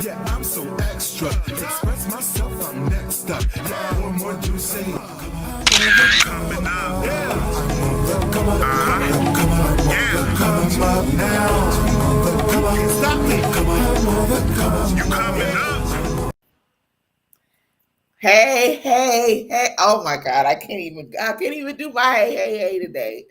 Yeah, I'm so extra. Express myself, I'm next up. Yeah, more do say. Coming up. Yeah. Come on now. Can't stop me. Come on. You coming up. Hey. Oh my God, I can't even do my hey today.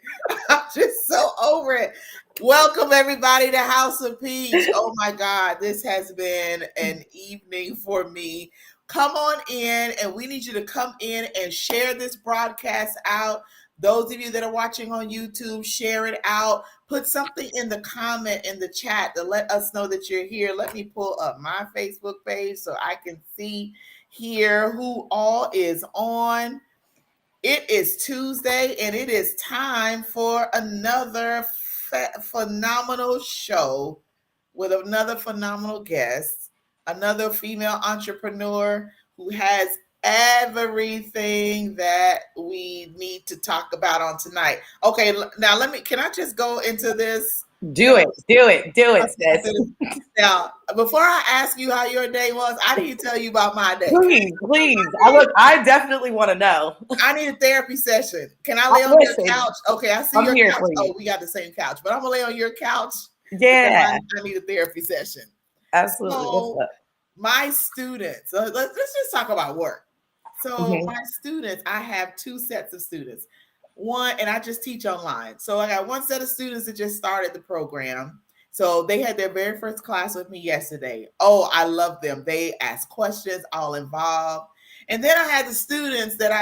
I'm just so over it. Welcome everybody to House of Peach. Oh my God, this has been an evening for me. Come on in, and we need you to come in and share this broadcast out. Those of you that are watching on YouTube, share it out. Put something in the comment in the chat to let us know that you're here. Let me pull up my Facebook page so I can see here who all is on. It is Tuesday, and it is time for another phenomenal show with another phenomenal guest, another female entrepreneur who has everything that we need to talk about on tonight. Okay, now can I just go into this? Do it, sis. Now, before I ask you how your day was, I need to tell you about my day. Please. I definitely want to know. I need a therapy session. Can I lay on your couch? Okay, I see your couch. Oh, we got the same couch, but I'm gonna lay on your couch. Yeah, I need a therapy session. Absolutely. So, my students. Let's just talk about work. So, my students, I have two sets of students. One, and I just teach online. So I got one set of students that just started the program. So they had their very first class with me yesterday. Oh, I love them. They ask questions, all involved. And then I had the students that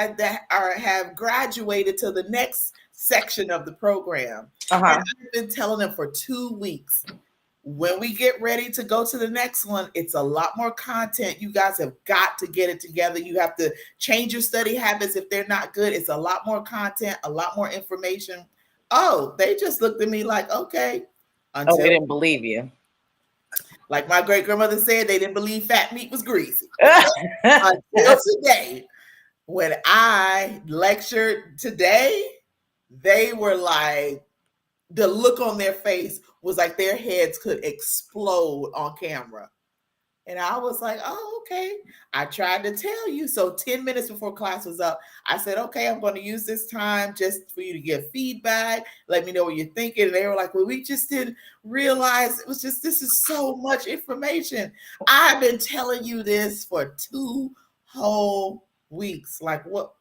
have graduated to the next section of the program. And I've been telling them for 2 weeks, when we get ready to go to the next one, it's a lot more content. You guys have got to get it together. You have to change your study habits if they're not good. It's a lot more content, a lot more information. Oh, they just looked at me like, okay. Until they didn't believe you. Like my great grandmother said, they didn't believe fat meat was greasy. Until today, when I lectured today, they were like, the look on their face was like their heads could explode on camera. And I was like, oh, okay. I tried to tell you. So 10 minutes before class was up, I said, okay, I'm going to use this time just for you to give feedback. Let me know what you're thinking. And they were like, well, we just didn't realize it was just, this is so much information. I've been telling you this for 2 whole weeks. Like, what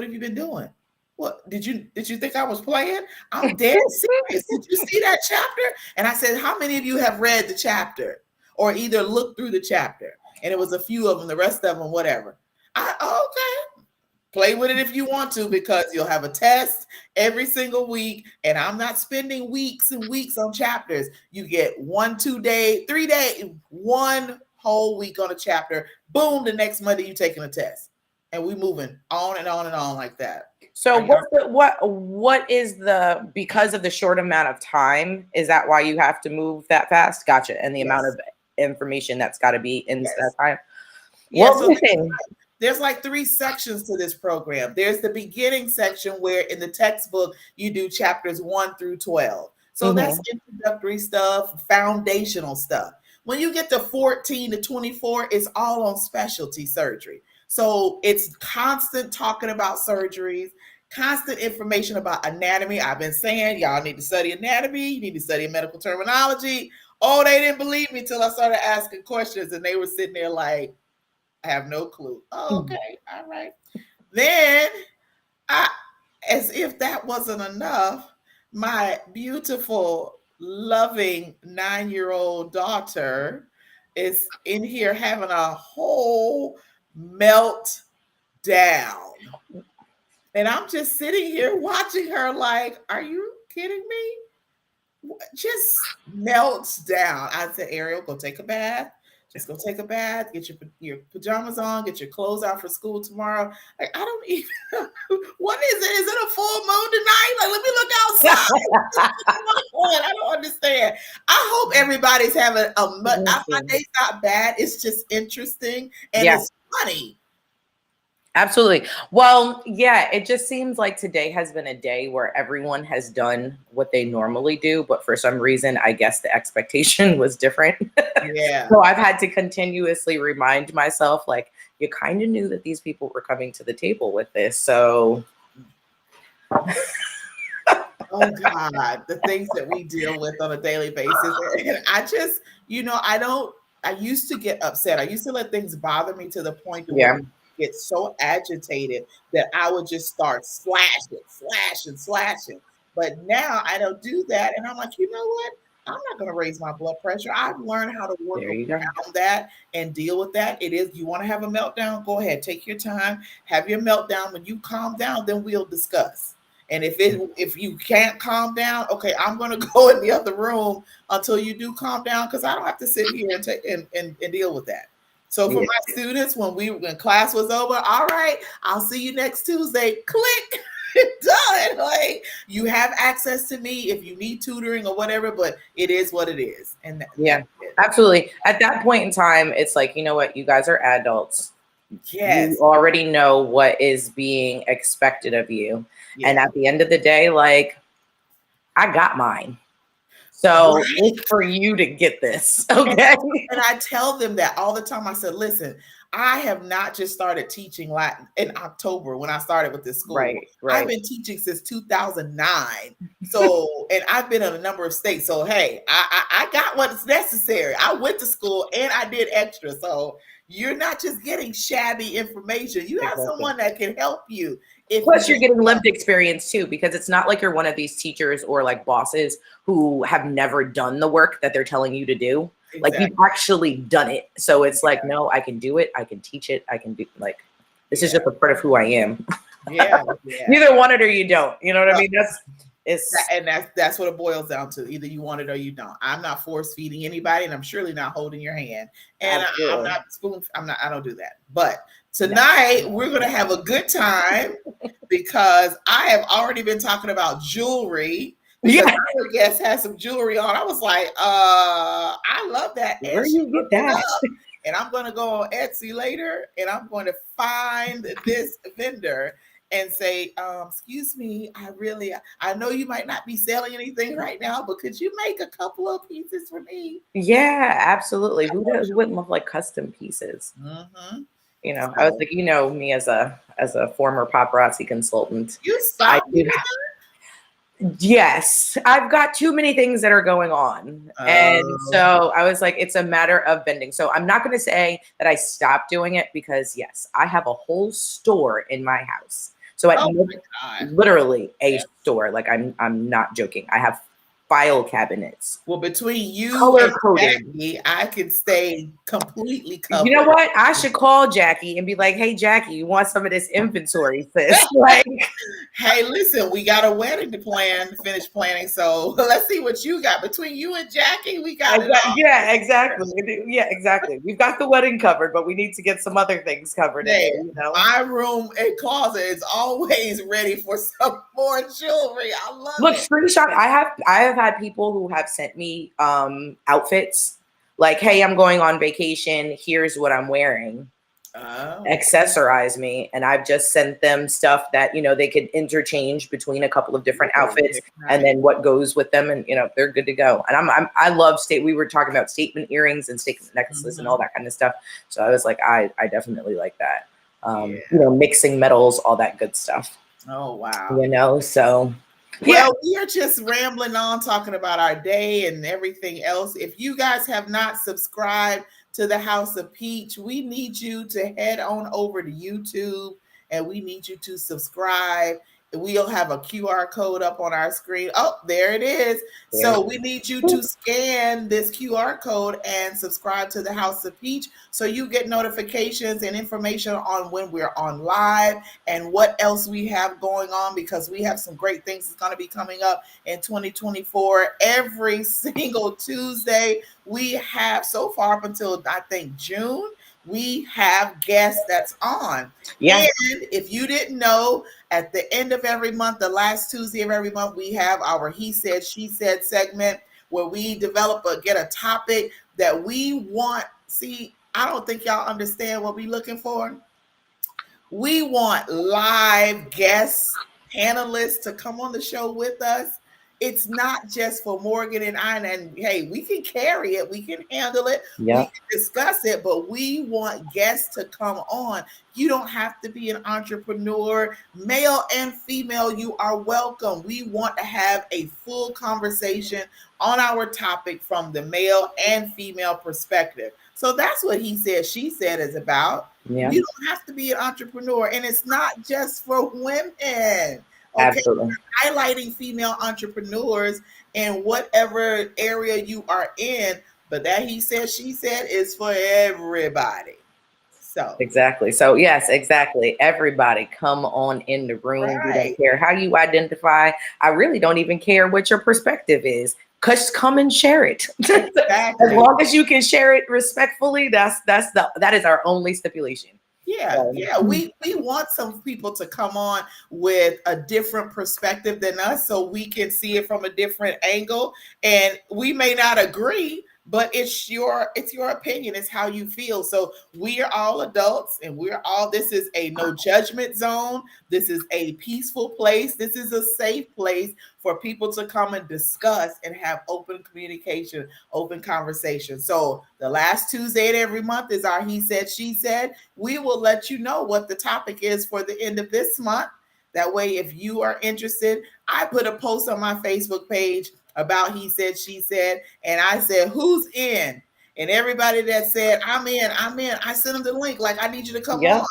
have you been doing? What did you think I was playing? I'm dead serious. Did you see that chapter? And I said, how many of you have read the chapter or either looked through the chapter? And it was a few of them, the rest of them, whatever. Okay. Play with it if you want to, because you'll have a test every single week. And I'm not spending weeks and weeks on chapters. You get 1, 2 day, 3 day, 1 whole week on a chapter. Boom, the next Monday you're taking a test. And we moving on and on and on like that. So what is the, because of the short amount of time, is that why you have to move that fast? Gotcha. And the amount of information that's got to be in that time. Yeah, so there's like 3 sections to this program. There's the beginning section where in the textbook you do chapters 1 through 12. So that's introductory stuff, foundational stuff. When you get to 14 to 24, it's all on specialty surgery. So it's constant talking about surgeries, constant information about anatomy. I've been saying, y'all need to study anatomy. You need to study medical terminology. Oh, they didn't believe me till I started asking questions, and they were sitting there like, I have no clue. Oh, okay. All right. Then, as if that wasn't enough, my beautiful, loving 9-year-old daughter is in here having a whole melt down. And I'm just sitting here watching her like, are you kidding me? just melts down. I said, Ariel, go take a bath. Just go take a bath, get your pajamas on, get your clothes out for school tomorrow. Like, I don't even, what is it? Is it a full moon tonight? Like, let me look outside. I don't understand. I hope everybody's having my day's not bad. It's just interesting and it's funny. Absolutely. Well, yeah, it just seems like today has been a day where everyone has done what they normally do, but for some reason, I guess the expectation was different. Yeah. So I've had to continuously remind myself, like, you kind of knew that these people were coming to the table with this. So oh God, the things that we deal with on a daily basis. And I just, I used to get upset. I used to let things bother me to the point where get so agitated that I would just start slashing. But now I don't do that. And I'm like, you know what? I'm not going to raise my blood pressure. I've learned how to work around that and deal with that. It is, you want to have a meltdown? Go ahead. Take your time. Have your meltdown. When you calm down, then we'll discuss. And if you can't calm down, okay, I'm going to go in the other room until you do calm down, because I don't have to sit here and deal with that. So for my students, when class was over, all right, I'll see you next Tuesday. Click, done. Like, you have access to me if you need tutoring or whatever, but it is what it is. And absolutely. At that point in time, it's like, you know what, you guys are adults. Yes. You already know what is being expected of you. Yeah. And at the end of the day, like, I got mine. So it's for you to get this. Okay. And I tell them that all the time. I said, listen, I have not just started teaching Latin in October when I started with this school. Right. I've been teaching since 2009. So, and I've been in a number of states. So, hey, I got what's necessary. I went to school and I did extra. So you're not just getting shabby information. You have someone that can help you. Plus, you're getting lived experience too, because it's not like you're one of these teachers or like bosses who have never done the work that they're telling you to do. Exactly. Like, you've actually done it. So it's like, no, I can do it. I can teach it. I can do, like, this is just a part of who I am. Yeah. You either want it or you don't. You know what I mean? That's what it boils down to. Either you want it or you don't. I'm not force feeding anybody, and I'm surely not holding your hand. And I'm not I don't do that. But tonight we're going to have a good time because I have already been talking about jewelry. Because our guest has some jewelry on. I was like, I love that. Where do you get that? And I'm going to go on Etsy later, and I'm going to find this vendor and say, excuse me, I know you might not be selling anything right now, but could you make a couple of pieces for me? Yeah, absolutely. Who wouldn't love like custom pieces? Mm-hmm. You know, I was like, you know, me as a former paparazzi consultant. You stop. Yes, I've got too many things that are going on. And so I was like, it's a matter of bending. So I'm not going to say that I stopped doing it, because yes, I have a whole store in my house. So literally a store. Like, I'm not joking. I have file cabinets. Well, between you and Jackie, I could stay completely covered. You know what? I should call Jackie and be like, hey, Jackie, you want some of this inventory, sis? Like, hey, listen, we got a wedding to finish planning. So let's see what you got. Between you and Jackie, we got it all. Yeah, exactly. Yeah, exactly. We've got the wedding covered, but we need to get some other things covered. Hey, my room and closet is always ready for some more jewelry. I love it. Look, screenshot. I have had people who have sent me outfits like, hey, I'm going on vacation. Here's what I'm wearing. Accessorize me. And I've just sent them stuff that, you know, they could interchange between a couple of different outfits and then what goes with them. And, you know, they're good to go. And I love we were talking about statement earrings and statement necklaces and all that kind of stuff. So I was like, I definitely like that. You know, mixing metals, all that good stuff. Oh, wow. You know, so. Well, we are just rambling on talking about our day and everything else. If you guys have not subscribed to the House of Peach, we need you to head on over to YouTube, and we need you to subscribe we'll have a QR code up on our screen. Oh, there it is. So we need you to scan this QR code and subscribe to the House of Peach so you get notifications and information on when we're on live and what else we have going on, because we have some great things that's going to be coming up in 2024. Every single Tuesday, we have so far up until I think June, we have guests that's on. Yeah. And if you didn't know, at the end of every month, the last Tuesday of every month, we have our He Said, She Said segment where we get a topic that we want. See, I don't think y'all understand what we're looking for. We want live guests, panelists to come on the show with us. It's not just for Morgan and I, and hey, we can carry it, we can handle it, we can discuss it, but we want guests to come on. You don't have to be an entrepreneur, male and female, you are welcome. We want to have a full conversation on our topic from the male and female perspective. So that's what He Said, She Said is about. Yeah. You don't have to be an entrepreneur, and it's not just for women. Okay, absolutely. We're highlighting female entrepreneurs in whatever area you are in, but that He Said, She Said is for everybody. So exactly. So yes, exactly. Everybody come on in the room. Right. We don't care how you identify. I really don't even care what your perspective is. Just come and share it. Exactly. As long as you can share it respectfully, that is our only stipulation. Yeah, yeah. We want some people to come on with a different perspective than us so we can see it from a different angle. And we may not agree, but it's your opinion. It's how you feel. So we are all adults, and this is a no judgment zone. This is a peaceful place. This is a safe place for people to come and discuss and have open communication, open conversation. So the last Tuesday of every month is our He Said, She Said. We will let you know what the topic is for the end of this month. That way, if you are interested, I put a post on my Facebook page about He Said, She Said, and I said, who's in? And everybody that said, I'm in, I sent them the link, like, I need you to come on.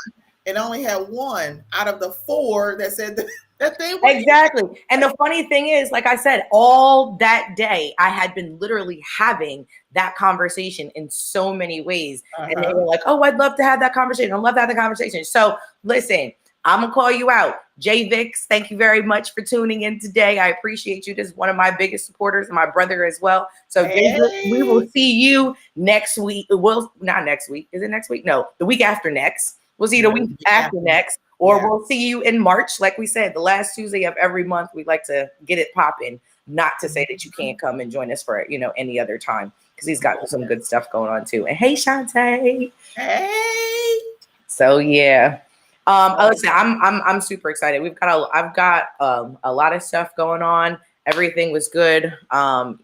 And only had one out of the 4 that said that they were exactly. In. And the funny thing is, like I said, all that day, I had been literally having that conversation in so many ways. And they were like, oh, I'd love to have that conversation. I'd love to have the conversation. So listen, I'm going to call you out. Jay Vix, thank you very much for tuning in today. I appreciate you. This is one of my biggest supporters, and my brother as well. So Jay Vix, we will see you next week. Well, not next week. Is it next week? No, the week after next. We'll see you the week after next, or we'll see you in March. Like we said, the last Tuesday of every month, we'd like to get it popping. Not to say that you can't come and join us for, any other time, because he's got some good stuff going on too. And hey, Shantae. Hey. So yeah. Listen, I'm super excited. I've got a lot of stuff going on. Everything was good.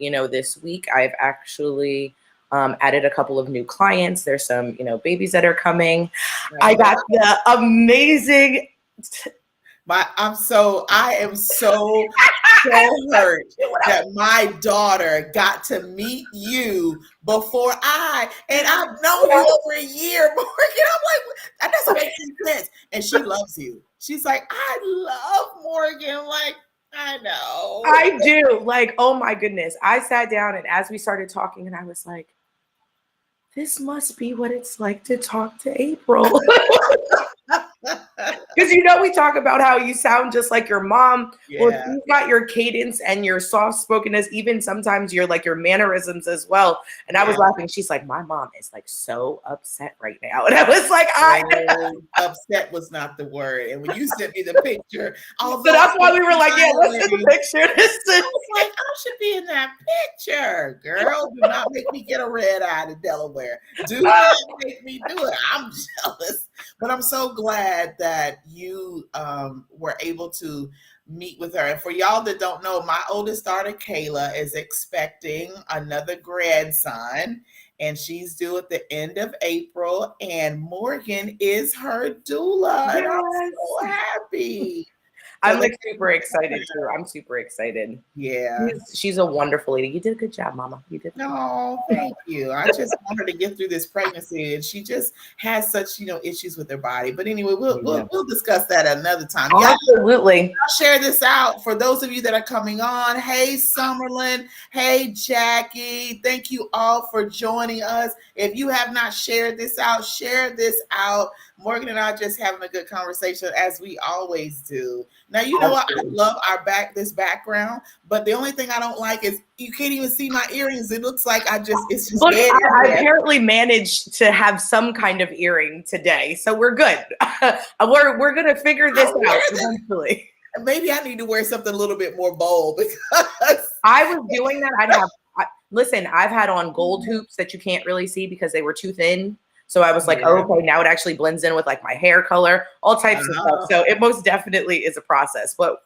This week I've actually added a couple of new clients. There's some, babies that are coming. I got the amazing. I am so hurt that my daughter got to meet you before and I've known you over a year, Morgan. I'm like, that doesn't make any sense. And she loves you. She's like, I love Morgan. Like, I know. I do. Like, oh my goodness. I sat down, and as we started talking, and I was like, this must be what it's like to talk to April. Because we talk about how you sound just like your mom. Yeah. Well, you've got your cadence and your soft spokenness, even sometimes your mannerisms as well. And I was laughing. She's like, my mom is like so upset right now. And I was like, upset was not the word. And when you sent me the picture, so that's why we were like, yeah, let's get the picture. I was like, I should be in that picture. Girl, do not make me get a red eye to Delaware. Do not make me do it. I'm jealous. But I'm so glad that you were able to meet with her. And for y'all that don't know, my oldest daughter, Kayla, is expecting another grandson, and she's due at the end of April. And Morgan is her doula. Yes. And I'm so happy. I'm like super excited too. I'm super excited. Yeah. She's a wonderful lady. You did a good job, Mama. You did. No, thank you. I just want her to get through this pregnancy, and she just has such, issues with her body. But anyway, we'll discuss that another time. Absolutely. I'll share this out for those of you that are coming on. Hey, Summerlin. Hey, Jackie. Thank you all for joining us. If you have not shared this out, share this out. Morgan and I are just having a good conversation as we always do. Now, you know what? I love this background, but the only thing I don't like is you can't even see my earrings. It looks like it's just dead. I apparently managed to have some kind of earring today, so we're good. we're gonna figure this out eventually. Maybe I need to wear something a little bit more bold because I was doing that. Listen, I've had on gold hoops that you can't really see because they were too thin. So I was like, okay, now it actually blends in with like my hair color, all types of stuff. So it most definitely is a process, but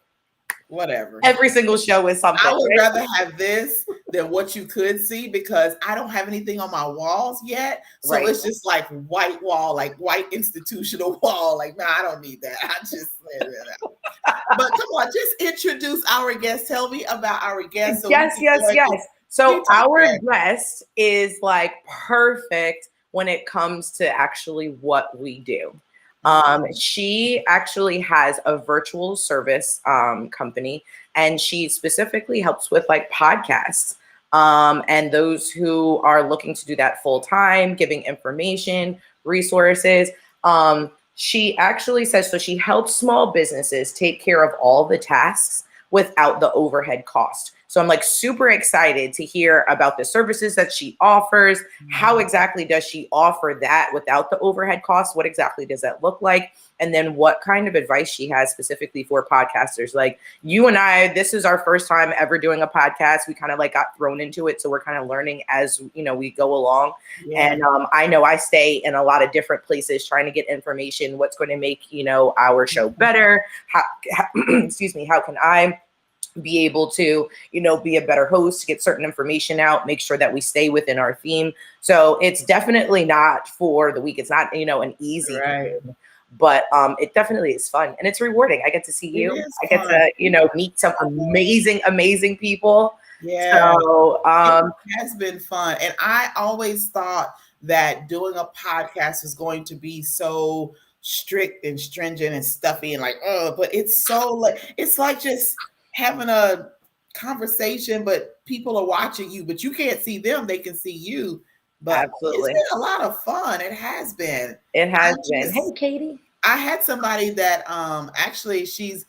whatever. Every single show is something. I would rather have this than what you could see because I don't have anything on my walls yet. So it's just like white wall, like white institutional wall. Like, no, I don't need that. I just said that out. But come on, just introduce our guest. Tell me about our guest. So yes. So our guest is like perfect when it comes to actually what we do. She actually has a virtual service company, and she specifically helps with like podcasts and those who are looking to do that full time, giving information, resources. She actually says, so she helps small businesses take care of all the tasks without the overhead cost. So I'm like super excited to hear about the services that she offers. How exactly does she offer that without the overhead costs? What exactly does that look like? And then what kind of advice she has specifically for podcasters. Like you and I, this is our first time ever doing a podcast. We kind of like got thrown into it. So we're kind of learning as, we go along. Yeah. And I know I stay in a lot of different places trying to get information, what's going to make, our show better. Excuse me, how can I be able to, be a better host, get certain information out, make sure that we stay within our theme. So it's definitely not for the week. It's not, an easy thing, but it definitely is fun and it's rewarding. I get to see you. I get to, meet some amazing people. Yeah. So it has been fun. And I always thought that doing a podcast was going to be so strict and stringent and stuffy and like, but it's so like, it's like just having a conversation, but people are watching you, but you can't see them. They can see you. But absolutely, it's been a lot of fun. It has been. It has been. Hey, Katie. I had somebody that actually she's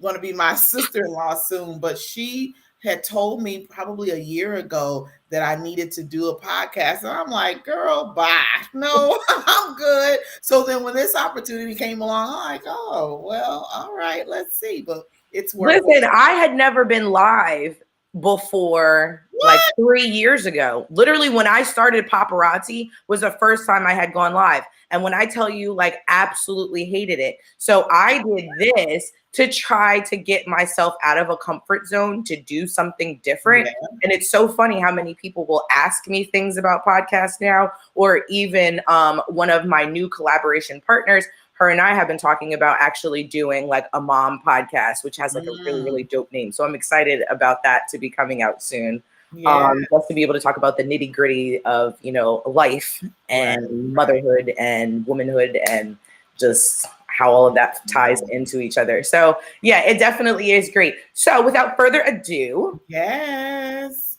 going to be my sister-in-law soon, but she had told me probably a year ago that I needed to do a podcast. And I'm like, girl, bye. No, I'm good. So then when this opportunity came along, I'm like, oh, well, all right, let's see. But it's working. Listen, I had never been live before like 3 years ago. Literally when I started Paparazzi was the first time I had gone live. And when I tell you, like, absolutely hated it. So I did this to try to get myself out of a comfort zone to do something different. Yeah. And it's so funny how many people will ask me things about podcasts now, or even one of my new collaboration partners, her and I have been talking about actually doing like a mom podcast, which has like a really, really dope name. So I'm excited about that to be coming out soon. Yeah. Just to be able to talk about the nitty gritty of, life and motherhood and womanhood and just how all of that ties into each other. So yeah, it definitely is great. So without further ado, yes,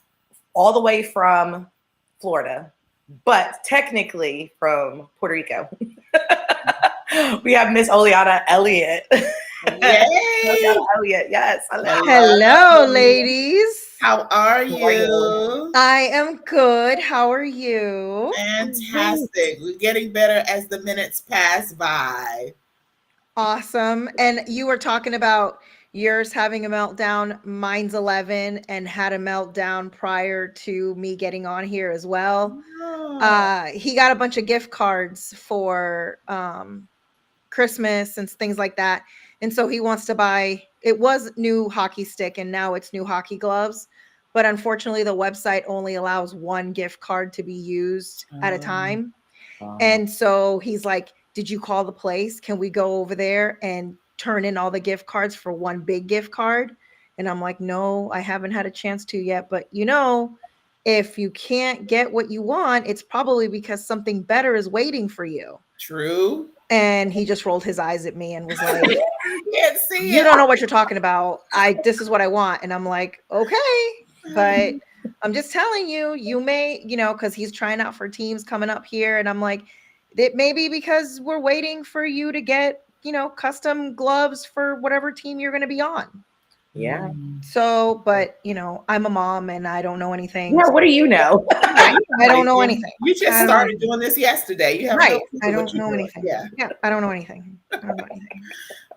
all the way from Florida, but technically from Puerto Rico. We have Miss Oleana Elliott. Yay! Elliott, yes. Hello, ladies. How are you? I am good. How are you? Fantastic. We're getting better as the minutes pass by. Awesome. And you were talking about yours having a meltdown. Mine's 11 and had a meltdown prior to me getting on here as well. Oh. He got a bunch of gift cards for Christmas and things like that. And so he wants to buy, it was new hockey stick and now it's new hockey gloves. But unfortunately, the website only allows one gift card to be used at a time. And so he's like, did you call the place? Can we go over there and turn in all the gift cards for one big gift card. And I'm like, no, I haven't had a chance to yet. But if you can't get what you want, it's probably because something better is waiting for you. True. And he just rolled his eyes at me and was like, you don't know what you're talking about. This is what I want. And I'm like, okay, but I'm just telling you, you may, because he's trying out for teams coming up here. And I'm like, it may be because we're waiting for you to get, custom gloves for whatever team you're going to be on. Yeah. So, but I'm a mom and I don't know anything. Yeah, what do you know? I don't know anything. You just started doing this yesterday. You have right. I don't know anything. Yeah, I don't know anything. I don't know anything.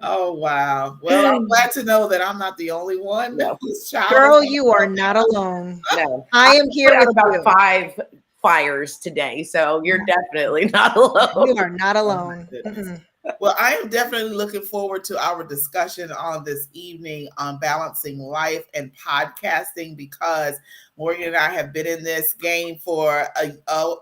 Oh wow. Well, I'm glad to know that I'm not the only one. Whose child Girl, you are not alone. No, I am here with about you. 5 fires today, so you're definitely not alone. You are not alone. Well, I am definitely looking forward to our discussion on this evening on balancing life and podcasting, because Morgan and I have been in this game for a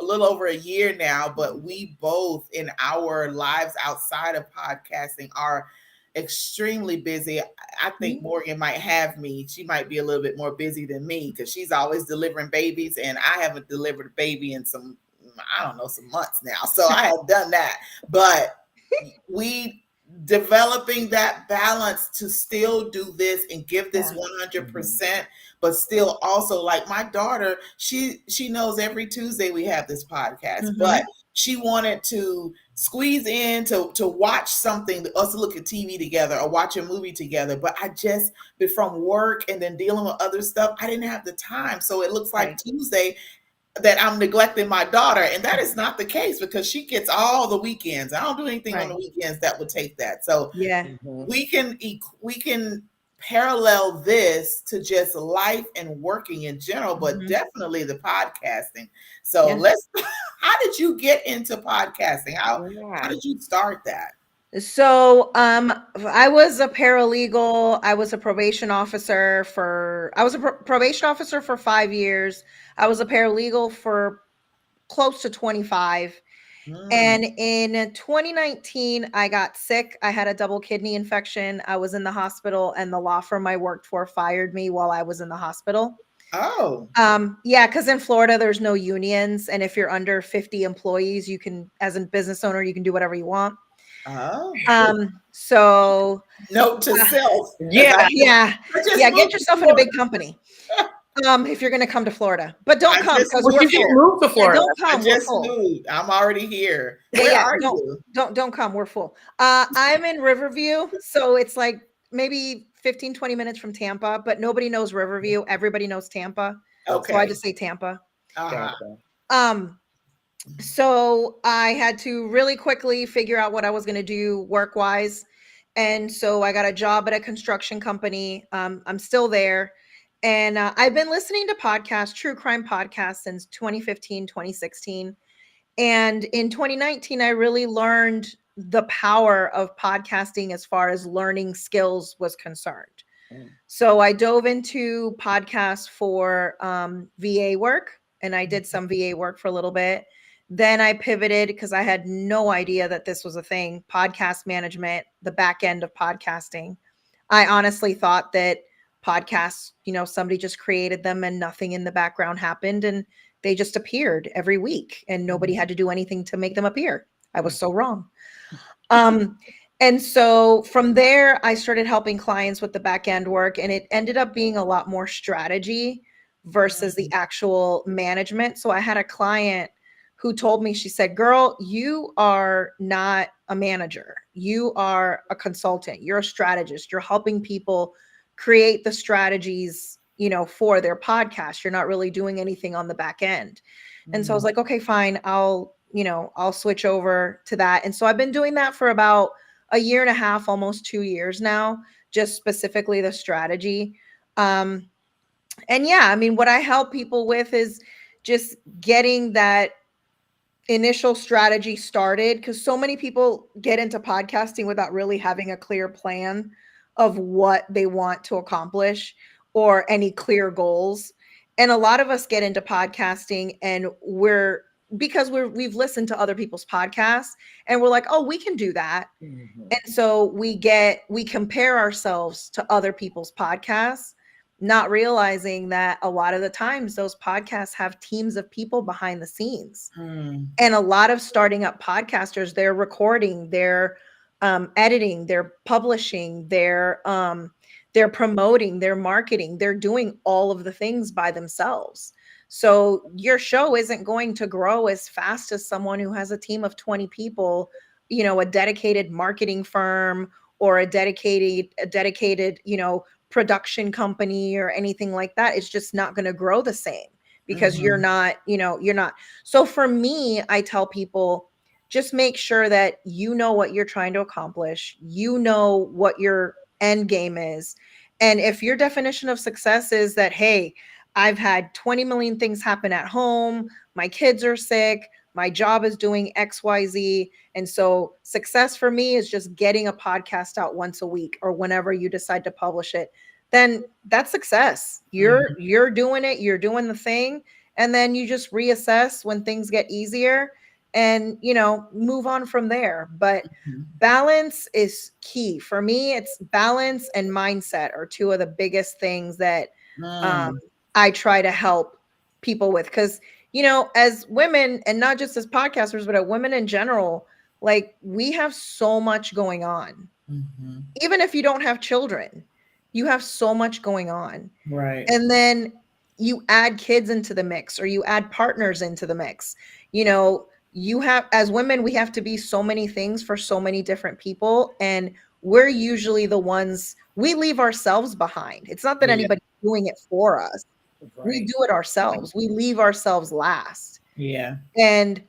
little over a year now, but we both in our lives outside of podcasting are extremely busy. I think Morgan might have me. She might be a little bit more busy than me because she's always delivering babies, and I haven't delivered a baby in some months now. So I have done that. But we developing that balance to still do this and give this 100%, but still also, like my daughter, she knows every Tuesday we have this podcast, but she wanted to squeeze in to watch something, us to look at TV together or watch a movie together. But I just, from work and then dealing with other stuff, I didn't have the time. So it looks like Tuesday that I'm neglecting my daughter, and that is not the case because she gets all the weekends. I don't do anything on the weekends that would take that. So we can parallel this to just life and working in general, but definitely the podcasting. So how did you get into podcasting? How did you start that? So I was a paralegal. I was a probation officer for 5 years. I was a paralegal for close to 25. And in 2019, I got sick. I had a double kidney infection. I was in the hospital, and the law firm I worked for fired me while I was in the hospital. Oh. Yeah, because in Florida, there's no unions. And if you're under 50 employees, you can, as a business owner, you can do whatever you want. Oh. So note to self. Get yourself in a big company. If you're going to come to Florida, but don't come because we're full. Move to Florida. Don't come. I just moved. I'm already here. Don't come. We're full. I'm in Riverview, so it's like maybe 15-20 minutes from Tampa, but nobody knows Riverview. Everybody knows Tampa. Okay. So I just say Tampa. Uh-huh. So I had to really quickly figure out what I was going to do work-wise. And so I got a job at a construction company. I'm still there. And I've been listening to podcasts, true crime podcasts, since 2015, 2016. And in 2019, I really learned the power of podcasting as far as learning skills was concerned. So I dove into podcasts for VA work, and I did some VA work for a little bit. Then I pivoted because I had no idea that this was a thing, podcast management, the back end of podcasting. I honestly thought that podcasts, somebody just created them and nothing in the background happened and they just appeared every week and nobody had to do anything to make them appear. I was so wrong. And so from there, I started helping clients with the back end work, and it ended up being a lot more strategy versus the actual management. So I had a client who told me, she said, girl, you are not a manager. You are a consultant. You're a strategist. You're helping people create the strategies, for their podcast. You're not really doing anything on the back end. And so I was like, okay, fine. I'll switch over to that. And so I've been doing that for about a year and a half, almost 2 years now, just specifically the strategy. And yeah, I mean, what I help people with is just getting that initial strategy started, because so many people get into podcasting without really having a clear plan of what they want to accomplish or any clear goals. And a lot of us get into podcasting and we're because we've listened to other people's podcasts and we're like, oh, we can do that. And so we compare ourselves to other people's podcasts, not realizing that a lot of the times those podcasts have teams of people behind the scenes. And a lot of starting up podcasters, they're recording, they're editing, they're publishing, they're promoting, they're marketing, they're doing all of the things by themselves. So your show isn't going to grow as fast as someone who has a team of 20 people, you know, a dedicated marketing firm or a dedicated, you know, production company or anything like that. It's just not going to grow the same because you're not. So for me, I tell people, just make sure that you know what you're trying to accomplish. You know what your end game is. And if your definition of success is that, hey, I've had 20 million things happen at home, my kids are sick, my job is doing XYZ. And so success for me is just getting a podcast out once a week or whenever you decide to publish it, then that's success. You're doing it, you're doing the thing. And then you just reassess when things get easier and, you know, move on from there. But balance is key. For me, it's balance and mindset are two of the biggest things that I try to help people with. Because, you know, as women, and not just as podcasters, but as women in general, like we have so much going on. Even if you don't have children, you have so much going on. Right. And then you add kids into the mix or you add partners into the mix. You know, you have, as women, we have to be so many things for so many different people. And we're usually the ones, we leave ourselves behind. It's not that anybody's doing it for us. We do it ourselves. We leave ourselves last. Yeah. And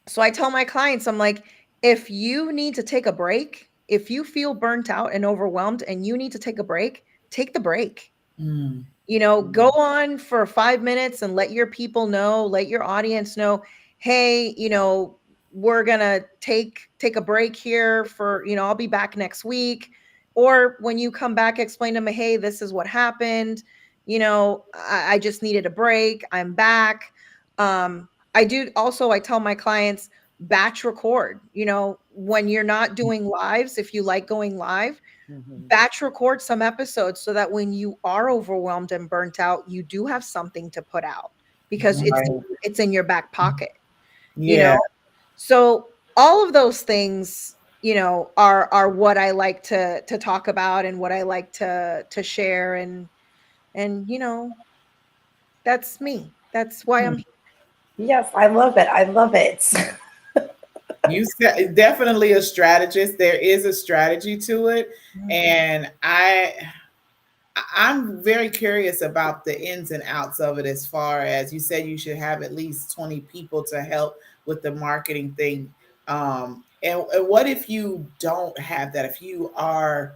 so I tell my clients, I'm like, if you need to take a break, if you feel burnt out and overwhelmed and you need to take a break, take the break. You know, go on for 5 minutes and let your people know, let your audience know, hey, you know, we're going to take a break here for, you know, I'll be back next week. Or when you come back, explain to me, hey, this is what happened. You know, I just needed a break. I'm back. I tell my clients, batch record. You know, when you're not doing lives, if you like going live, batch record some episodes so that when you are overwhelmed and burnt out, you do have something to put out because it's in your back pocket. You know, so all of those things, you know, are what I like to talk about and what I like to share, and you know, that's me. That's why I'm here. Yes, I love it. I love it. You said definitely a strategist. There is a strategy to it, and I'm very curious about the ins and outs of it. As far as you said, you should have at least 20 people to help with the marketing thing. And what if you don't have that? If you are,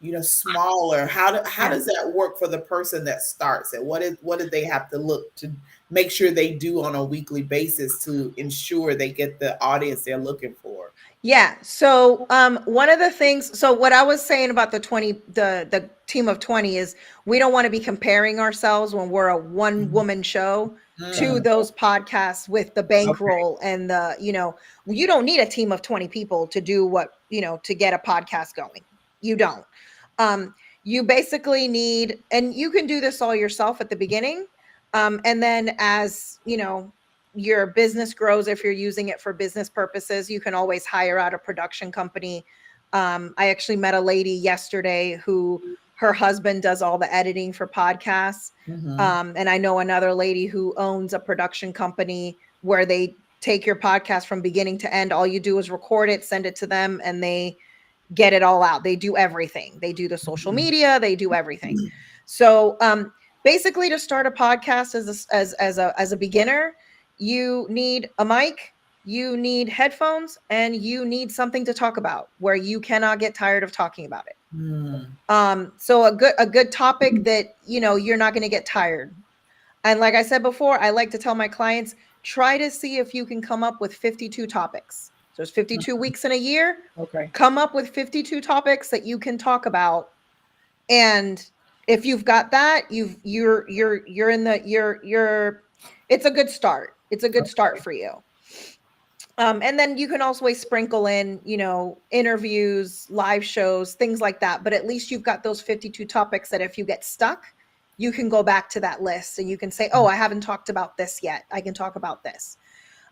you know, smaller, how does that work for the person that starts it? What do they have to look to make sure they do on a weekly basis to ensure they get the audience they're looking for? Yeah. So one of the things, so what I was saying about the team of 20 is we don't want to be comparing ourselves when we're a one woman show to those podcasts with the bankroll and the, you know, you don't need a team of 20 people to do what, you know, to get a podcast going. You don't. You basically need, and you can do this all yourself at the beginning. And then as, you know, your business grows, if you're using it for business purposes, you can always hire out a production company. I actually met a lady yesterday who her husband does all the editing for podcasts. And I know another lady who owns a production company where they take your podcast from beginning to end. All you do is record it, send it to them, and they get it all out. They do everything. They do the social media, they do everything. So basically, to start a podcast as a beginner, you need a mic, you need headphones, and you need something to talk about where you cannot get tired of talking about it. So a good topic that, you know, you're not going to get tired. And like I said before, I like to tell my clients, try to see if you can come up with 52 topics. So there's 52 weeks in a year. Okay. Come up with 52 topics that you can talk about. And if you've got that, you're it's a good start. It's a good start for you. And then you can always sprinkle in, interviews, live shows, things like that. But at least you've got those 52 topics that if you get stuck, you can go back to that list and you can say, oh, I haven't talked about this yet. I can talk about this.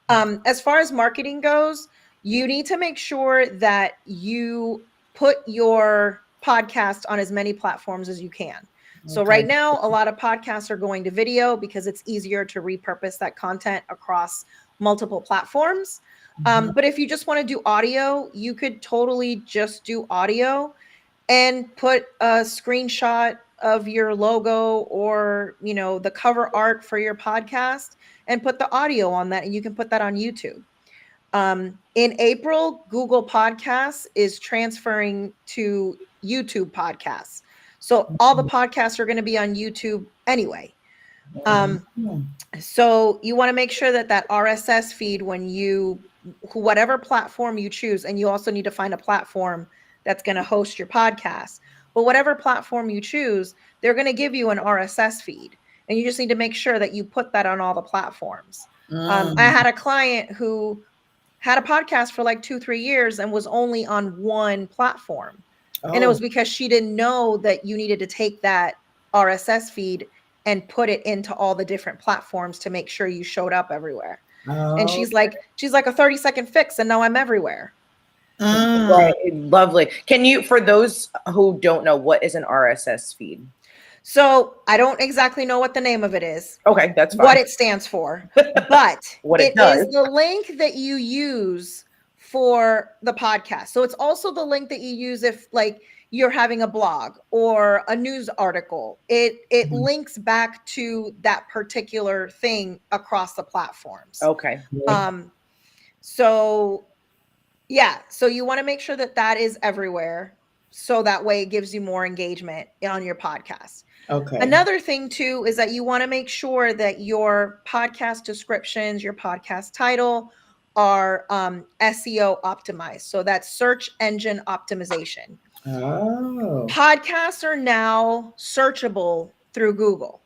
As far as marketing goes, you need to make sure that you put your podcast on as many platforms as you can. So right now, a lot of podcasts are going to video because it's easier to repurpose that content across multiple platforms. But if you just want to do audio, you could totally just do audio and put a screenshot of your logo or, the cover art for your podcast and put the audio on that. And you can put that on YouTube. In April, Google Podcasts is transferring to YouTube Podcasts. So all the podcasts are going to be on YouTube anyway. So you want to make sure that RSS feed, whatever platform you choose, and you also need to find a platform that's going to host your podcast. But whatever platform you choose, they're going to give you an RSS feed. And you just need to make sure that you put that on all the platforms. I had a client who had a podcast for like 2-3 years and was only on one platform. And it was because she didn't know that you needed to take that RSS feed and put it into all the different platforms to make sure you showed up everywhere. And she's like a 30-second fix. And now I'm everywhere. Right. Lovely. Can you, for those who don't know, what is an RSS feed? So I don't exactly know what the name of it is. Okay, that's fine. What it stands for, but what it is the link that you use for the podcast. So it's also the link that you use if like you're having a blog or a news article. It links back to that particular thing across the platforms. Okay. So yeah, so you want to make sure that is everywhere. So that way it gives you more engagement on your podcast. Okay. Another thing too is that you want to make sure that your podcast descriptions, your podcast title are SEO optimized. So that's search engine optimization. Podcasts are now searchable through Google,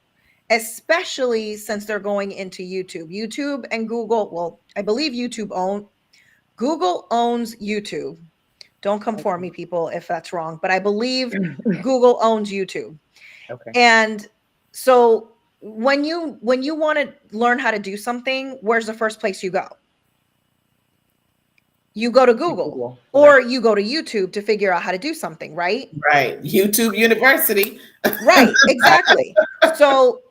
especially since they're going into YouTube. YouTube and Google, well, I believe Google owns YouTube. Don't come for me, people, if that's wrong, but I believe Google owns YouTube. Okay. And so when you want to learn how to do something, where's the first place you go? You go to Google or you go to YouTube to figure out how to do something, right? Right. YouTube University. Right. Exactly. So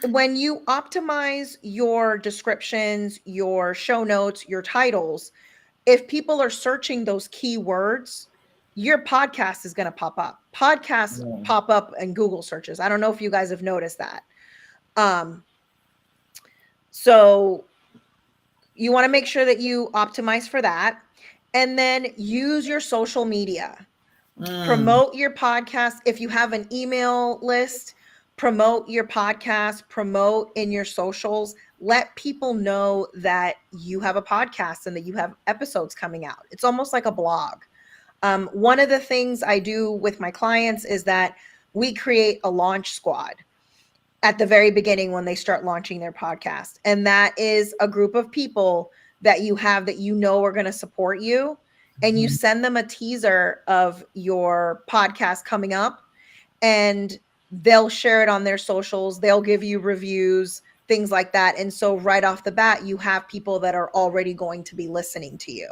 when you optimize your descriptions, your show notes, your titles, if people are searching those keywords, your podcast is going to pop up. Podcasts pop up in Google searches. I don't know if you guys have noticed that. So you want to make sure that you optimize for that. And then use your social media. Promote your podcast. If you have an email list, promote your podcast, promote in your socials. Let people know that you have a podcast and that you have episodes coming out. It's almost like a blog. One of the things I do with my clients is that we create a launch squad at the very beginning when they start launching their podcast. And that is a group of people that you have that you know are going to support you. And you send them a teaser of your podcast coming up and they'll share it on their socials. They'll give you reviews, things like that. And so right off the bat, you have people that are already going to be listening to you.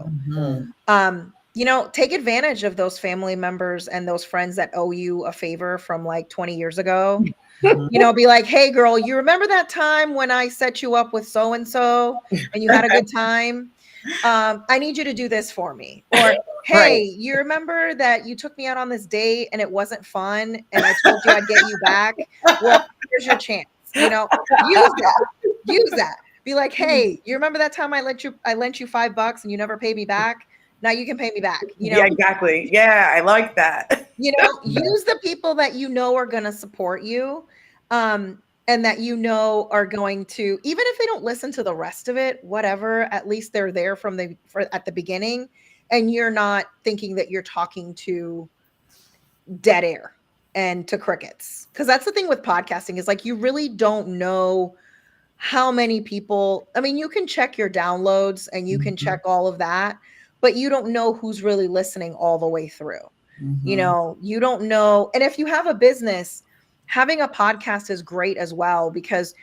Take advantage of those family members and those friends that owe you a favor from like 20 years ago. Be like, hey girl, you remember that time when I set you up with so-and-so and you had a good time? I need you to do this for me. Or, hey, you remember that you took me out on this date and it wasn't fun and I told you I'd get you back? Well, here's your chance. Use that. Be like, hey, you remember that time I lent you $5 and you never paid me back? Now you can pay me back. Yeah, exactly. Yeah, I like that. Use the people that are going to support you. And that are going to, even if they don't listen to the rest of it, whatever, at least they're there at the beginning, and you're not thinking that you're talking to dead air and to crickets. Because that's the thing with podcasting is like you really don't know how many people, I mean, you can check your downloads and you can check all of that, but you don't know who's really listening all the way through. You know, you don't know. And if you have a business, having a podcast is great as well, because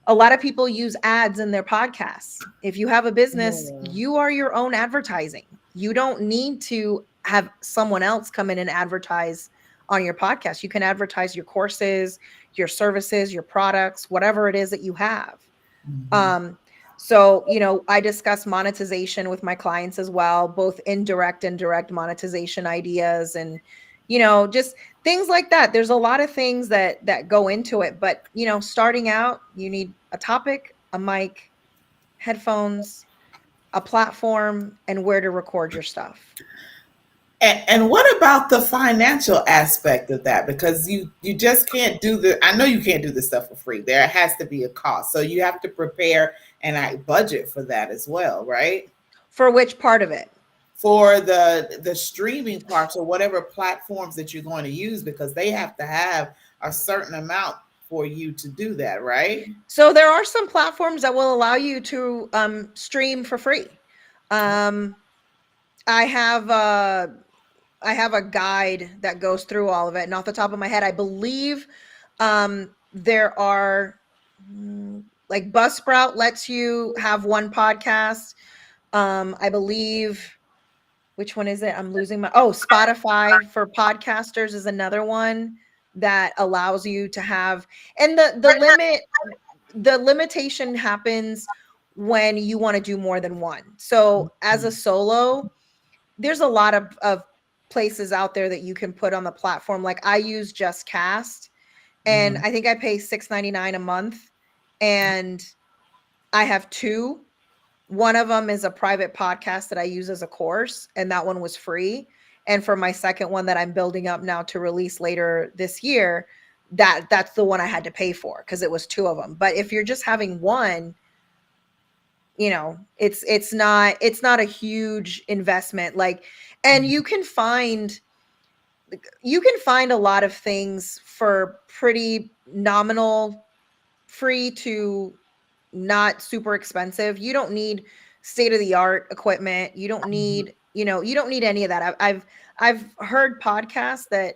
a lot of people use ads in their podcasts. If you have a business, you are your own advertising. You don't need to have someone else come in and advertise on your podcast. You can advertise your courses, your services, your products, whatever it is that you have. So, you know, I discuss monetization with my clients as well, both indirect and direct monetization ideas, and, you know, just things like that. There's a lot of things that go into it, but, you know, starting out, you need a topic, a mic, headphones, a platform, and where to record your stuff. And what about the financial aspect of that? Because you just can't do I know you can't do this stuff for free. There has to be a cost. So you have to prepare and I budget for that as well, right? For which part of it? For the streaming parts or whatever platforms that you're going to use, because they have to have a certain amount for you to do that, right? So there are some platforms that will allow you to stream for free. I have a guide that goes through all of it. And off the top of my head, I believe there are like Buzzsprout lets you have one podcast. I believe, which one is it? I'm losing Spotify for podcasters is another one that allows you to have, and the limitation happens when you want to do more than one. So as a solo, there's a lot of places out there that you can put on the platform. Like I use Just Cast, and I think I pay $6.99 a month, and I have two. One of them is a private podcast that I use as a course, and that one was free. And for my second one that I'm building up now to release later this year, that's the one I had to pay for because it was two of them. But if you're just having one, you know, it's not a huge investment. Like, and you can find a lot of things for pretty nominal, free to not super expensive. You don't need state-of-the-art equipment. You don't need, you don't need any of that. I've heard podcasts that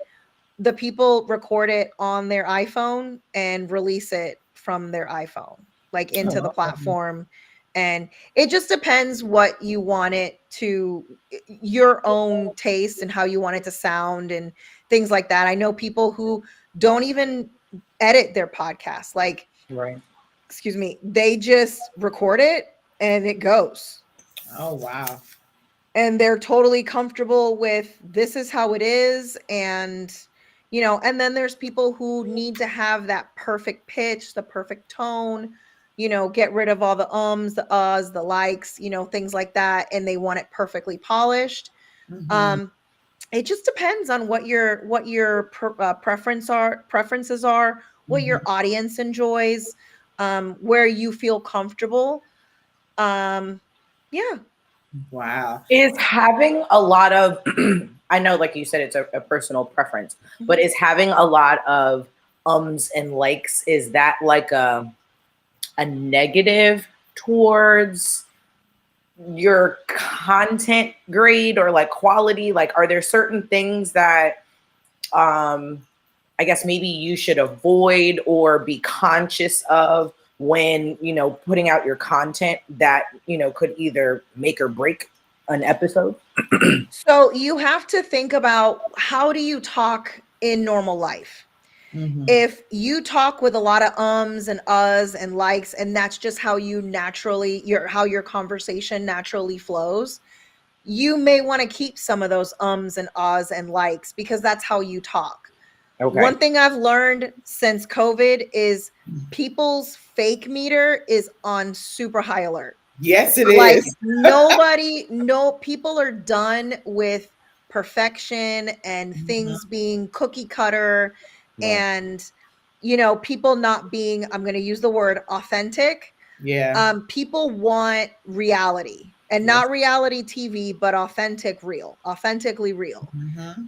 the people record it on their iPhone and release it from their iPhone, like into the platform. And it just depends what you want it to, your own taste and how you want it to sound and things like that. I know people who don't even edit their podcasts. Like, right. Excuse me, they just record it and it goes. Oh, wow. And they're totally comfortable with this is how it is. And, you know, and then there's people who need to have that perfect pitch, the perfect tone, you know, get rid of all the ums, the uhs, the likes, you know, things like that. And they want it perfectly polished. It just depends on what your preferences are, what your audience enjoys, where you feel comfortable. Yeah. Wow. Is having a lot of, I know, like you said, it's a personal preference, but is having a lot of ums and likes, is that like a negative towards your content grade or like quality? Like, are there certain things that I guess maybe you should avoid or be conscious of when, you know, putting out your content that, you know, could either make or break an episode? So you have to think about, how do you talk in normal life? If you talk with a lot of ums and uhs and likes, and that's just how you naturally, how your conversation naturally flows, you may want to keep some of those ums and ahs and likes because that's how you talk. Okay. One thing I've learned since COVID is people's fake meter is on super high alert. Yes, it is. People are done with perfection and things being cookie cutter and, you know, people not being, I'm going to use the word authentic. Yeah. People want reality. And not reality TV, but authentically real.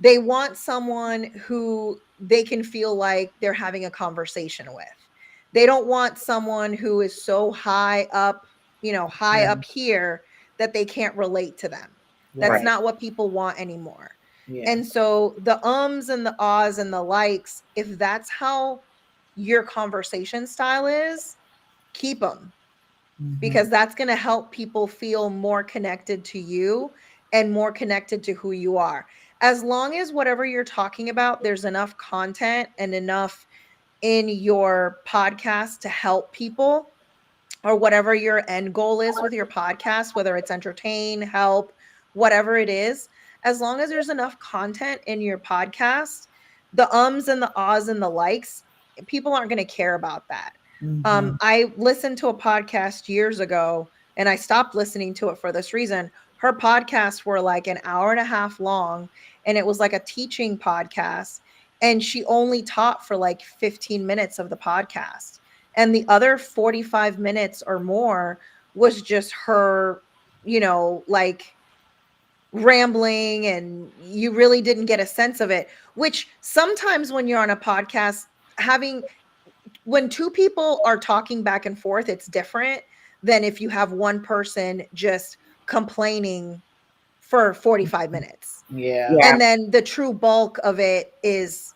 They want someone who they can feel like they're having a conversation with. They don't want someone who is so high up, high up here that they can't relate to them. That's not what people want anymore. Yeah. And so the ums and the ahs and the likes, if that's how your conversation style is, keep them, because that's going to help people feel more connected to you and more connected to who you are. As long as whatever you're talking about, there's enough content and enough in your podcast to help people, or whatever your end goal is with your podcast, whether it's entertain, help, whatever it is, as long as there's enough content in your podcast, the ums and the ahs and the likes, people aren't going to care about that. I listened to a podcast years ago and I stopped listening to it for this reason. Her podcasts were like an hour and a half long, and it was like a teaching podcast. And she only taught for like 15 minutes of the podcast. And the other 45 minutes or more was just her, like rambling, and you really didn't get a sense of it, which sometimes when you're on a podcast, when two people are talking back and forth, it's different than if you have one person just complaining for 45 minutes. Yeah. And then the true bulk of it is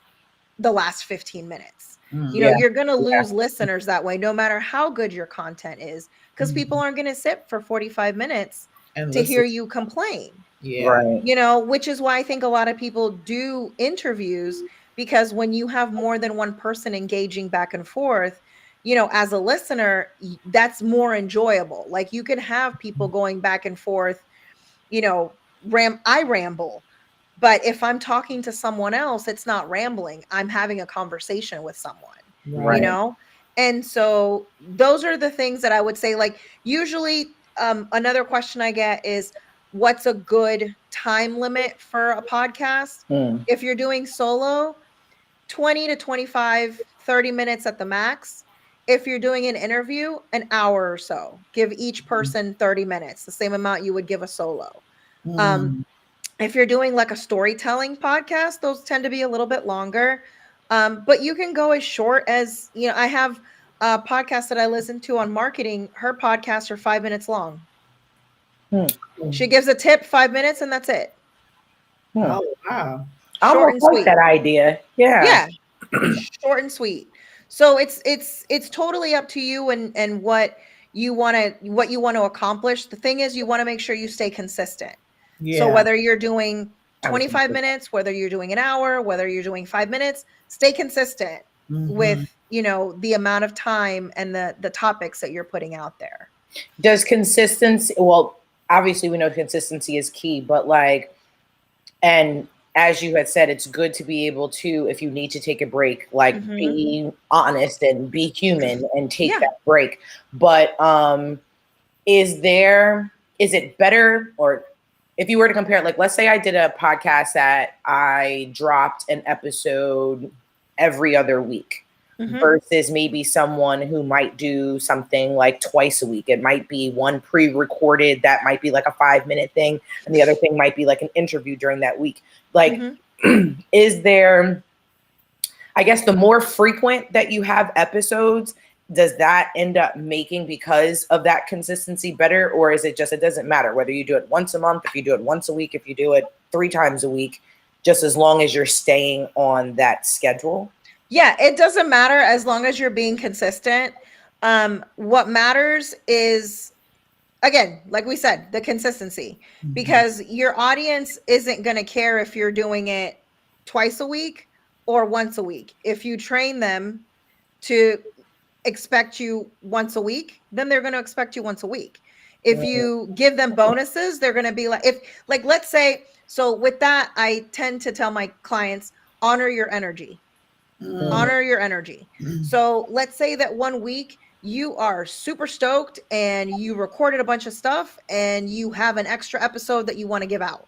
the last 15 minutes. You're going to lose listeners that way, no matter how good your content is, because people aren't going to sit for 45 minutes to hear you complain. Which is why I think a lot of people do interviews, because when you have more than one person engaging back and forth, as a listener, that's more enjoyable. Like you can have people going back and forth, I ramble. But if I'm talking to someone else, it's not rambling. I'm having a conversation with someone, And so those are the things that I would say. Like usually another question I get is, what's a good time limit for a podcast? If you're doing solo, 20 to 25, 30 minutes at the max. If you're doing an interview, an hour or so. Give each person 30 minutes, the same amount you would give a solo. If you're doing like a storytelling podcast, those tend to be a little bit longer. But you can go as short as, I have a podcast that I listen to on marketing. Her podcasts are 5 minutes long. She gives a tip, 5 minutes, and that's it. Oh, wow. Short and sweet. That idea. Yeah. Short and sweet. So it's totally up to you and what you want to accomplish. The thing is, you want to make sure you stay consistent. So whether you're doing 25 minutes, whether you're doing an hour, whether you're doing 5 minutes, stay consistent with, the amount of time and the topics that you're putting out there. Does consistency, well, obviously we know consistency is key, but and as you had said, it's good to be able to, if you need to take a break, be honest and be human and take that break. But is it better, or if you were to compare it, let's say I did a podcast that I dropped an episode every other week versus maybe someone who might do something like twice a week. It might be one pre-recorded that might be like a 5-minute thing, and the other thing might be like an interview during that week. Is there, I guess, the more frequent that you have episodes, does that end up making, because of that consistency, better? Or is it just, it doesn't matter whether you do it once a month, if you do it once a week, if you do it 3 times a week, just as long as you're staying on that schedule? Yeah, it doesn't matter as long as you're being consistent. What matters is, again, like we said, the consistency, because your audience isn't going to care if you're doing it twice a week or once a week. If you train them to expect you once a week, then they're going to expect you once a week. If you give them bonuses, they're going to be like, let's say, so with that, I tend to tell my clients, honor your energy. Honor your energy. So let's say that one week you are super stoked and you recorded a bunch of stuff and you have an extra episode that you want to give out.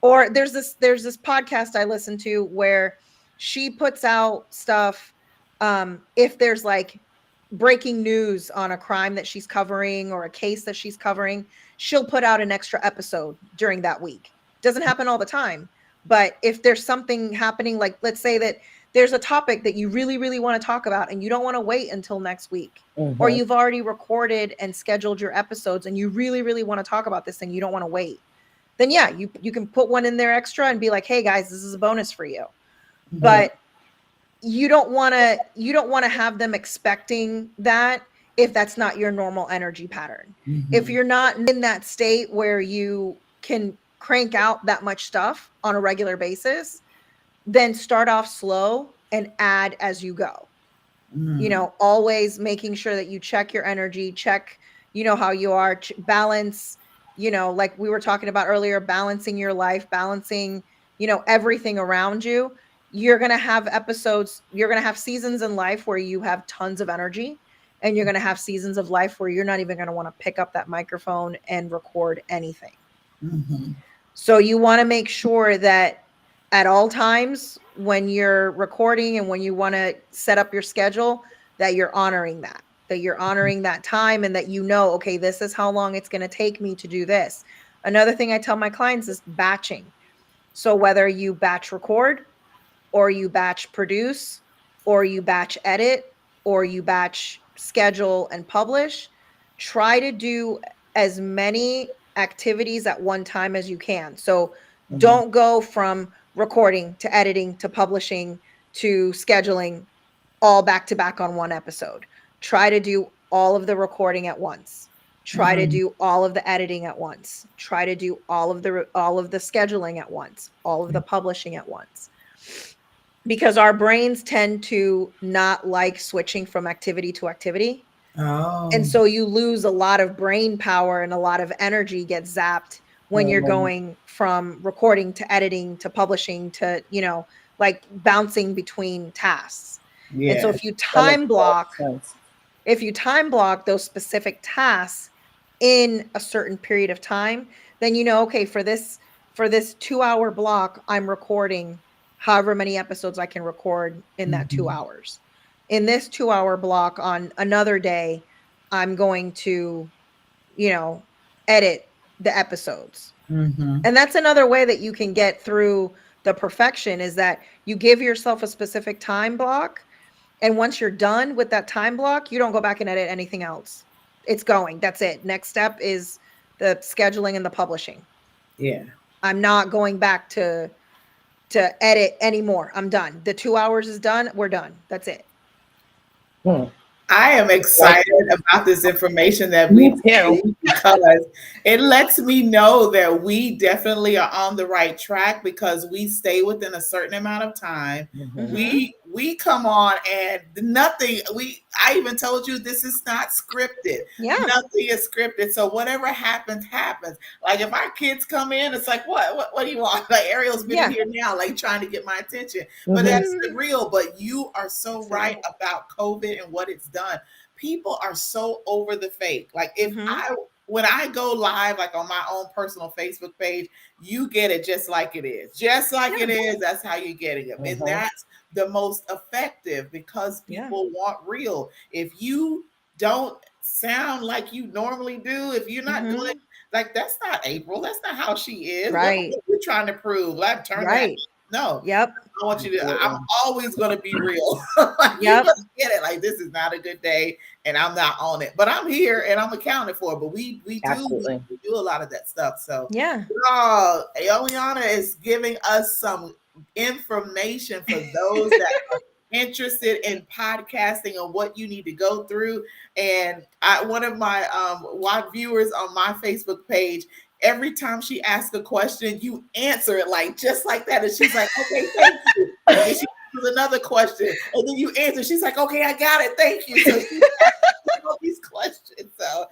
Or there's this podcast I listen to where she puts out stuff. If there's like breaking news on a crime that she's covering or a case that she's covering, she'll put out an extra episode during that week. Doesn't happen all the time, but if there's something happening, like let's say that there's a topic that you really, really want to talk about and you don't want to wait until next week, or you've already recorded and scheduled your episodes and you really, really want to talk about this thing, you don't want to wait, then yeah, you can put one in there extra and be like, hey guys, this is a bonus for you. But you don't want to have them expecting that if that's not your normal energy pattern. If you're not in that state where you can crank out that much stuff on a regular basis, then start off slow and add as you go. You know, always making sure that you check your energy, check, you know, how you are, balance, you know, like we were talking about earlier, balancing your life, balancing, you know, everything around you. You're going to have episodes, you're going to have seasons in life where you have tons of energy, and you're going to have seasons of life where you're not even going to want to pick up that microphone and record anything. So you want to make sure that at all times when you're recording and when you want to set up your schedule, that you're honoring that you're honoring that time, and that you know, okay, this is how long it's going to take me to do this. Another thing I tell my clients is batching. So whether you batch record, or you batch produce, or you batch edit, or you batch schedule and publish, try to do as many activities at one time as you can. So don't go from recording to editing to publishing to scheduling all back to back on one episode. Try to do all of the recording at once. Try to do all of the editing at once. Try to do all of the scheduling at once, all of the publishing at once. Because our brains tend to not like switching from activity to activity. And so you lose a lot of brain power, and a lot of energy gets zapped when you're going from recording to editing to publishing to, you know, like bouncing between tasks. And so if you time block those specific tasks in a certain period of time, then you know, okay, for this 2-hour block, I'm recording however many episodes I can record in that 2 hours. In this 2-hour block on another day, I'm going to, you know, edit the episodes. And that's another way that you can get through the perfection, is that you give yourself a specific time block. And once you're done with that time block, you don't go back and edit anything else. It's going. That's it. Next step is the scheduling and the publishing. Yeah. I'm not going back to edit anymore. I'm done. The 2 hours is done. We're done. That's it. I am excited about this information that we get, because it lets me know that we definitely are on the right track, because we stay within a certain amount of time. We come on and nothing. I even told you this is not scripted. Yeah. Nothing is scripted. So whatever happens, happens. Like if our kids come in, it's like, what do you want? Like Ariel's been here now, like trying to get my attention. But that's real. But you are so right about COVID and what it's done. People are so over the fake. Like when I go live, like on my own personal Facebook page, you get it just like it is. Just like it is. That's how you're getting it. And that's the most effective, because people want real. If you don't sound like you normally do, if you're not doing like, that's not April. That's not how she is. Right. What are you trying to prove? Like, turn that. No. Yep. I want you to, I'm always going to be real. Like, you're going to get it. Like, this is not a good day and I'm not on it, but I'm here and I'm accounted for. But we do a lot of that stuff. So yeah. Eliana is giving us some information for those that are interested in podcasting and what you need to go through. And one of my viewers on my Facebook page, every time she asks a question, you answer it like just like that. And she's like, okay, thank you. And then she asks another question. And then you answer. She's like, okay, I got it. Thank you. So she's asking all these questions. So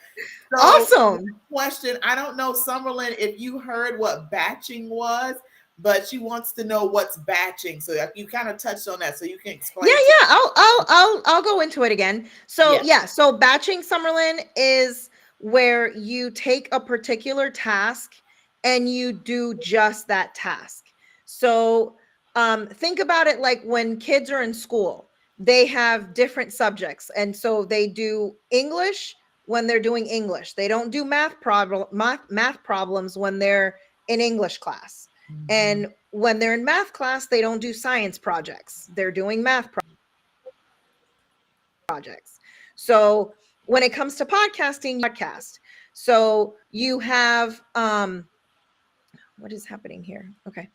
awesome. Question. I don't know, Summerlin, if you heard what batching was, but she wants to know what's batching. So you kind of touched on that. So you can explain. Yeah. I'll go into it again. So so batching, Summerlin, is where you take a particular task and you do just that task. So think about it like when kids are in school, they have different subjects. And so they do English when they're doing English. They don't do math problems when they're in English class. And when they're in math class, they don't do science projects. They're doing math projects. So when it comes to podcasting, podcast. So you have what is happening here? Okay.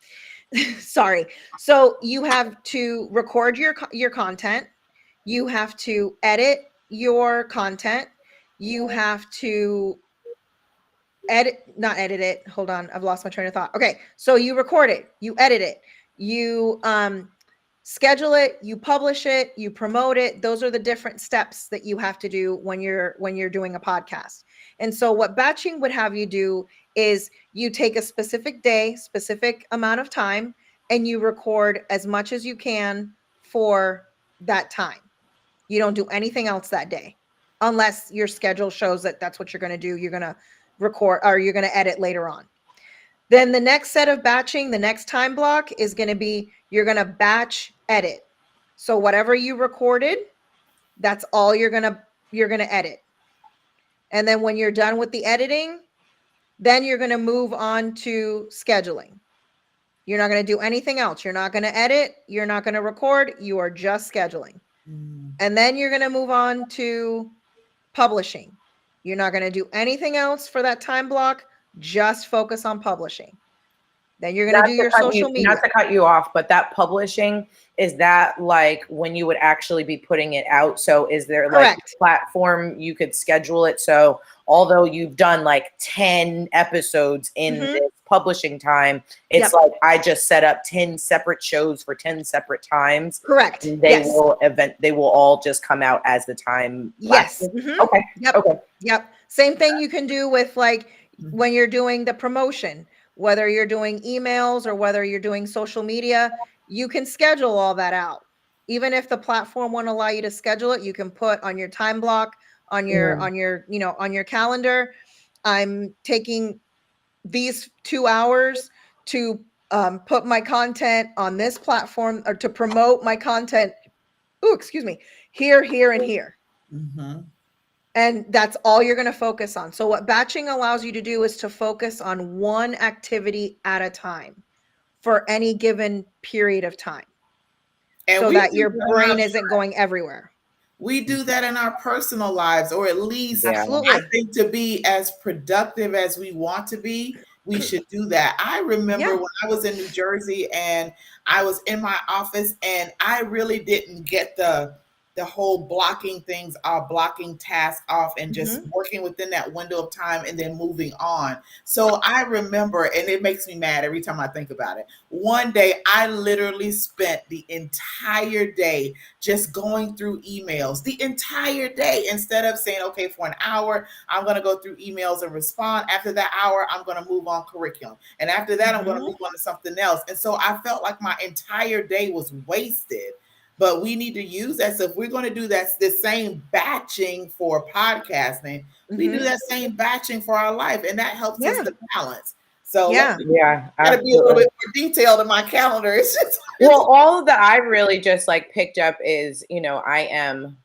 Sorry. So you have to record your content. You have to edit your content. You have to not edit it. Hold on. I've lost my train of thought. Okay. So you record it, you edit it, you schedule it, you publish it, you promote it. Those are the different steps that you have to do when you're doing a podcast. And so what batching would have you do is you take a specific day, specific amount of time, and you record as much as you can for that time. You don't do anything else that day unless your schedule shows that that's what you're going to do. You're going to record or you're going to edit later on. Then the next set of batching, the next time block is going to be, you're going to batch edit. So whatever you recorded, that's all you're going to edit. And then when you're done with the editing, then you're going to move on to scheduling. You're not going to do anything else. You're not going to edit. You're not going to record. You are just scheduling. And then you're going to move on to publishing. You're not going to do anything else for that time block. Just focus on publishing. Then you're going to do your social media. Not to cut you off, but that publishing, is that like when you would actually be putting it out? So is there like a platform you could schedule it? So although you've done like 10 episodes in this publishing time, it's like I just set up 10 separate shows for 10 separate times. Correct. And they will all just come out as the time. Yes. Okay. Yep. Okay. Yep. Same thing you can do with like when you're doing the promotion, whether you're doing emails or whether you're doing social media, you can schedule all that out. Even if the platform won't allow you to schedule it, you can put on your time block, on your on your calendar. I'm taking these 2 hours to put my content on this platform or to promote my content. Oh, excuse me, here, and here. And that's all you're going to focus on. So what batching allows you to do is to focus on one activity at a time for any given period of time. And so that your brain isn't going everywhere. We do that in our personal lives, or at least Absolutely. I think to be as productive as we want to be, we should do that. I remember when I was in New Jersey and I was in my office and I really didn't get the whole blocking tasks off and just working within that window of time and then moving on. So I remember, and it makes me mad every time I think about it. One day I literally spent the entire day just going through emails, the entire day, instead of saying, okay, for an hour, I'm going to go through emails and respond. After that hour, I'm going to move on curriculum. And after that, I'm going to move on to something else. And so I felt like my entire day was wasted. But we need to use that. So if we're going to do that, the same batching for podcasting, we do that same batching for our life, and that helps us to balance. So gotta be a little bit more detailed in my calendar. It's just well, all that I really just like picked up is, I am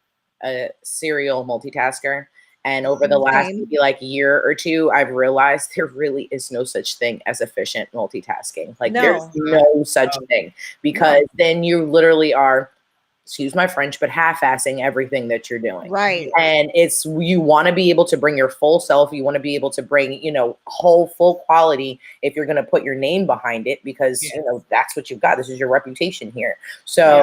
a serial multitasker. And over the last maybe like year or two, I've realized there really is no such thing as efficient multitasking. Like there's no such thing, because then you literally are, excuse my French, but half-assing everything that you're doing. Right. And you want to be able to bring your full self. You want to be able to bring, full quality if you're going to put your name behind it, because, that's what you've got. This is your reputation here. So,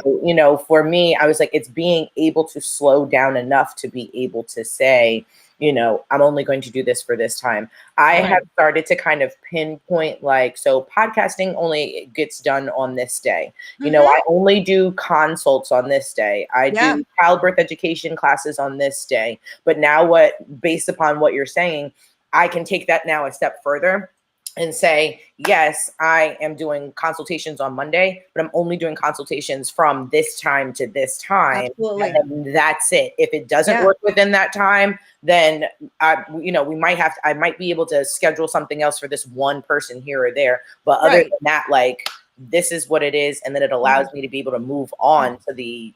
for me, I was like, it's being able to slow down enough to be able to say, I'm only going to do this for this time. I have started to kind of pinpoint, so podcasting only gets done on this day. I only do consults on this day. I do childbirth education classes on this day. But now based upon what you're saying, I can take that now a step further and say, yes, I am doing consultations on Monday, but I'm only doing consultations from this time to this time. Absolutely. And that's it. If it doesn't work within that time, then I might be able to schedule something else for this one person here or there. But other than that, this is what it is. And then it allows me to be able to move on to the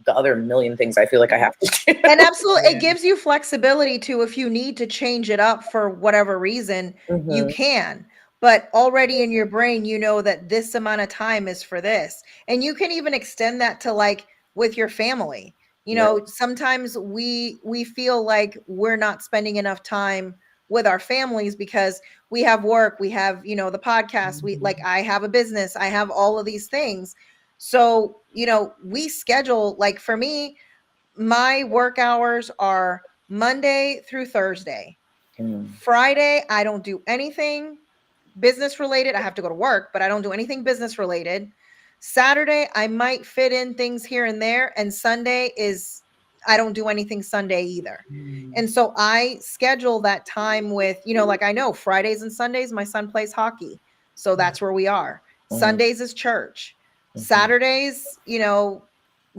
other million things I feel like I have to do. And absolutely, it gives you flexibility to, if you need to change it up for whatever reason, you can. but already in your brain, you know that this amount of time is for this. And you can even extend that to like with your family. You know, sometimes we feel like we're not spending enough time with our families because we have work, we have, you know, the podcast, we like, I have a business, I have all of these things. So, you know, we schedule, like for me, my work hours are Monday through Thursday. Friday, I don't do anything business related. I have to go to work, but I don't do anything business related. Saturday, I might fit in things here and there. And Sunday is, I don't do anything Sunday either. And so I schedule that time with, you know, like I know Fridays and Sundays, my son plays hockey. So that's where we are. Sundays is church. Saturdays, you know,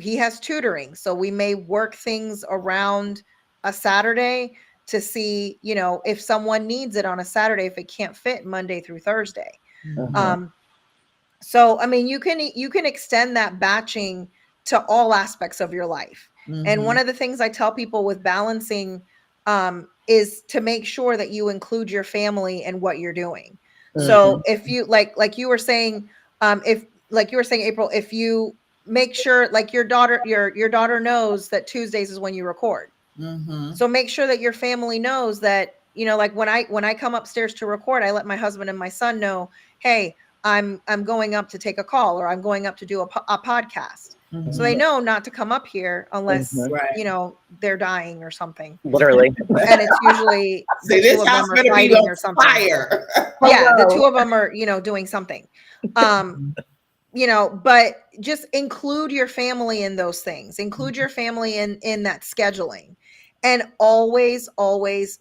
he has tutoring. So we may work things around a Saturday to see, you know, if someone needs it on a Saturday, if it can't fit Monday through Thursday. So, I mean, you can extend that batching to all aspects of your life. And one of the things I tell people with balancing is to make sure that you include your family in what you're doing. So if you like you were saying, if like you were saying, April, if you make sure like your daughter knows that Tuesdays is when you record. So make sure that your family knows that, you know, like when I come upstairs to record, I let my husband and my son know, hey, I'm going up to take a call, or I'm going up to do a podcast. So they know not to come up here unless, you know, they're dying or something. Literally. And it's usually the two of them are fighting or something. Fire. Yeah, the two of them are, you know, doing something. You know, but just include your family in those things. Include your family in that scheduling. And always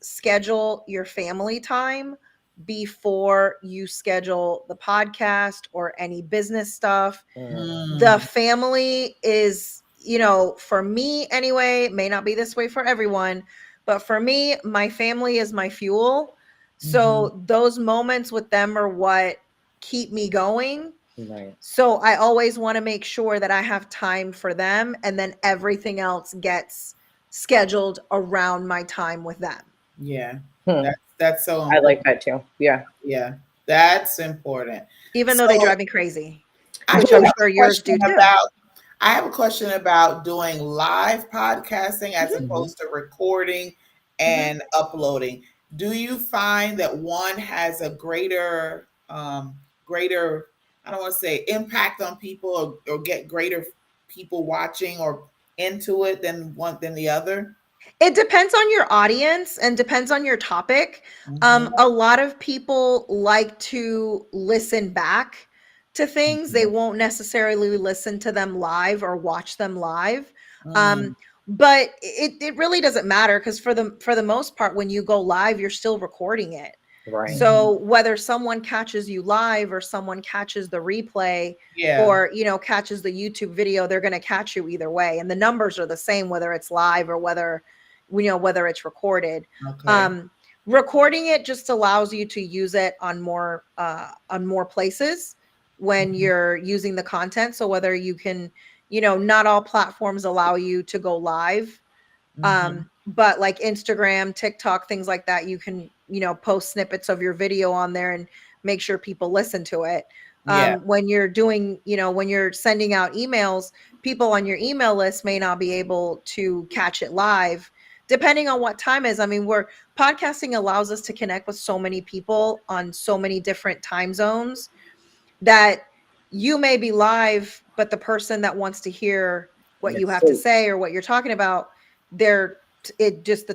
schedule your family time before you schedule the podcast or any business stuff. The family is, you know, for me anyway, may not be this way for everyone, but for me, my family is my fuel. So those moments with them are what keep me going. So I always want to make sure that I have time for them, and then everything else gets scheduled around my time with them. Yeah. That's so important. I like that too. Yeah. Yeah. That's important. Even though they drive me crazy, which I'm sure yours do too. I have a question about doing live podcasting as opposed to recording and uploading. Do you find that one has a greater, I don't want to say impact on people, or get greater people watching or into it than the other? It depends on your audience and depends on your topic. A lot of people like to listen back to things. They won't necessarily listen to them live or watch them live. But it really doesn't matter, because for the most part, when you go live, you're still recording it. Right. So whether someone catches you live or someone catches the replay, or, you know, catches the YouTube video, they're going to catch you either way. And the numbers are the same, whether it's live or whether it's recorded. Recording it just allows you to use it on more places when you're using the content. So whether you can, you know, not all platforms allow you to go live. But like Instagram, TikTok, things like that, you can, you know, post snippets of your video on there and make sure people listen to it. When you're doing, you know, when you're sending out emails, people on your email list may not be able to catch it live, depending on what time is. I mean, podcasting allows us to connect with so many people on so many different time zones that you may be live, but the person that wants to hear what you have to say or what you're talking about, the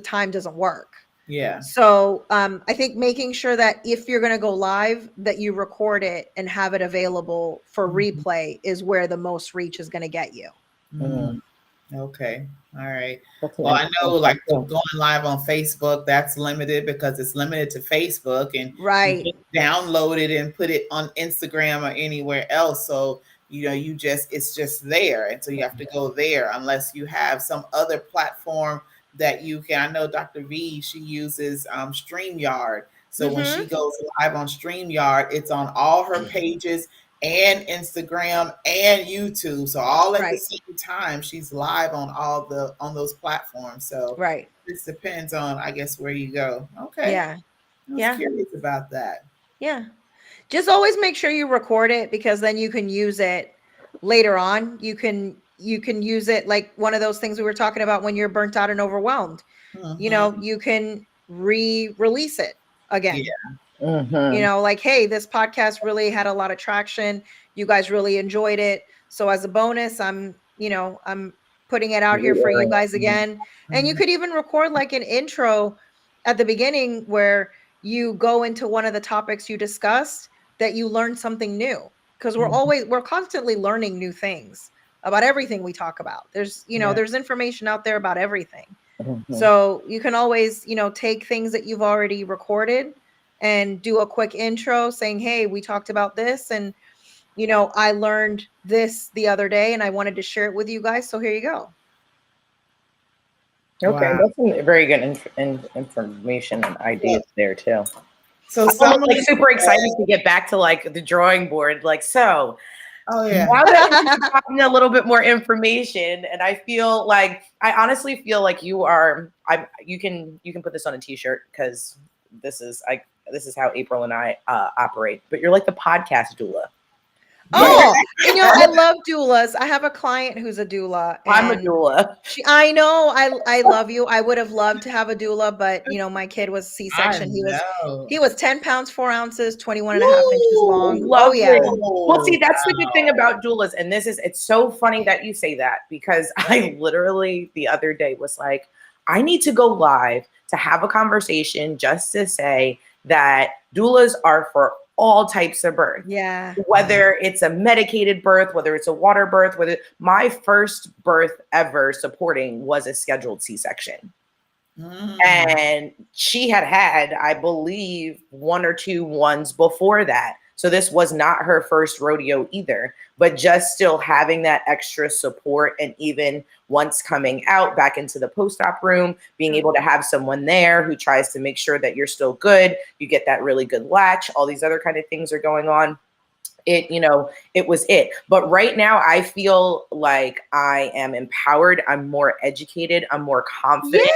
time doesn't work. So I think making sure that if you're going to go live, that you record it and have it available for replay is where the most reach is going to get you. Okay. All right. Well, I know like going live on Facebook, that's limited because it's limited to Facebook, and you download it and put it on Instagram or anywhere else. So, you know, it's just there. And so you have to go there unless you have some other platform that you can. I know Dr. V, she uses StreamYard. So when she goes live on StreamYard, it's on all her pages and Instagram and YouTube. So all at the same time, she's live on on those platforms. So this depends on, I guess, where you go. Okay. Yeah. I was curious about that. Yeah. Just always make sure you record it, because then you can use it later on. You can use it like one of those things we were talking about when you're burnt out and overwhelmed. You know, you can release it again. Mm-hmm. You know, like, hey, this podcast really had a lot of traction. You guys really enjoyed it. So as a bonus, I'm putting it out here for you guys again. And you could even record like an intro at the beginning where you go into one of the topics you discussed, that you learn something new, because we're constantly learning new things about everything we talk about. There's, there's information out there about everything. So you can always, take things that you've already recorded and do a quick intro saying, hey, we talked about this, and I learned this the other day and I wanted to share it with you guys. So here you go. Okay, that's some very good information and ideas there too. So I'm like super excited to get back to like the drawing board. Like, so now that we're talking a little bit more information, and I honestly feel like you can put this on a t-shirt, because this is how April and I operate. But you're like the podcast doula. Oh, I love doulas. I have a client who's a doula. I'm a doula. I know. I love you. I would have loved to have a doula, but my kid was C-section. He was 10 pounds, 4 ounces, 21 and a half inches long. Oh yeah. Well, see, that's the good thing about doulas. And it's so funny that you say that, because I literally the other day was like, I need to go live to have a conversation just to say that doulas are for all types of birth. Yeah. Whether it's a medicated birth, whether it's a water birth, whether my first birth ever supporting was a scheduled C-section. And she had, I believe, 1 or 2 ones before that. So this was not her first rodeo either, but just still having that extra support. And even once coming out back into the post-op room, being able to have someone there who tries to make sure that you're still good, you get that really good latch, all these other kind of things are going on. It was it. But right now I feel like I am empowered. I'm more educated. I'm more confident.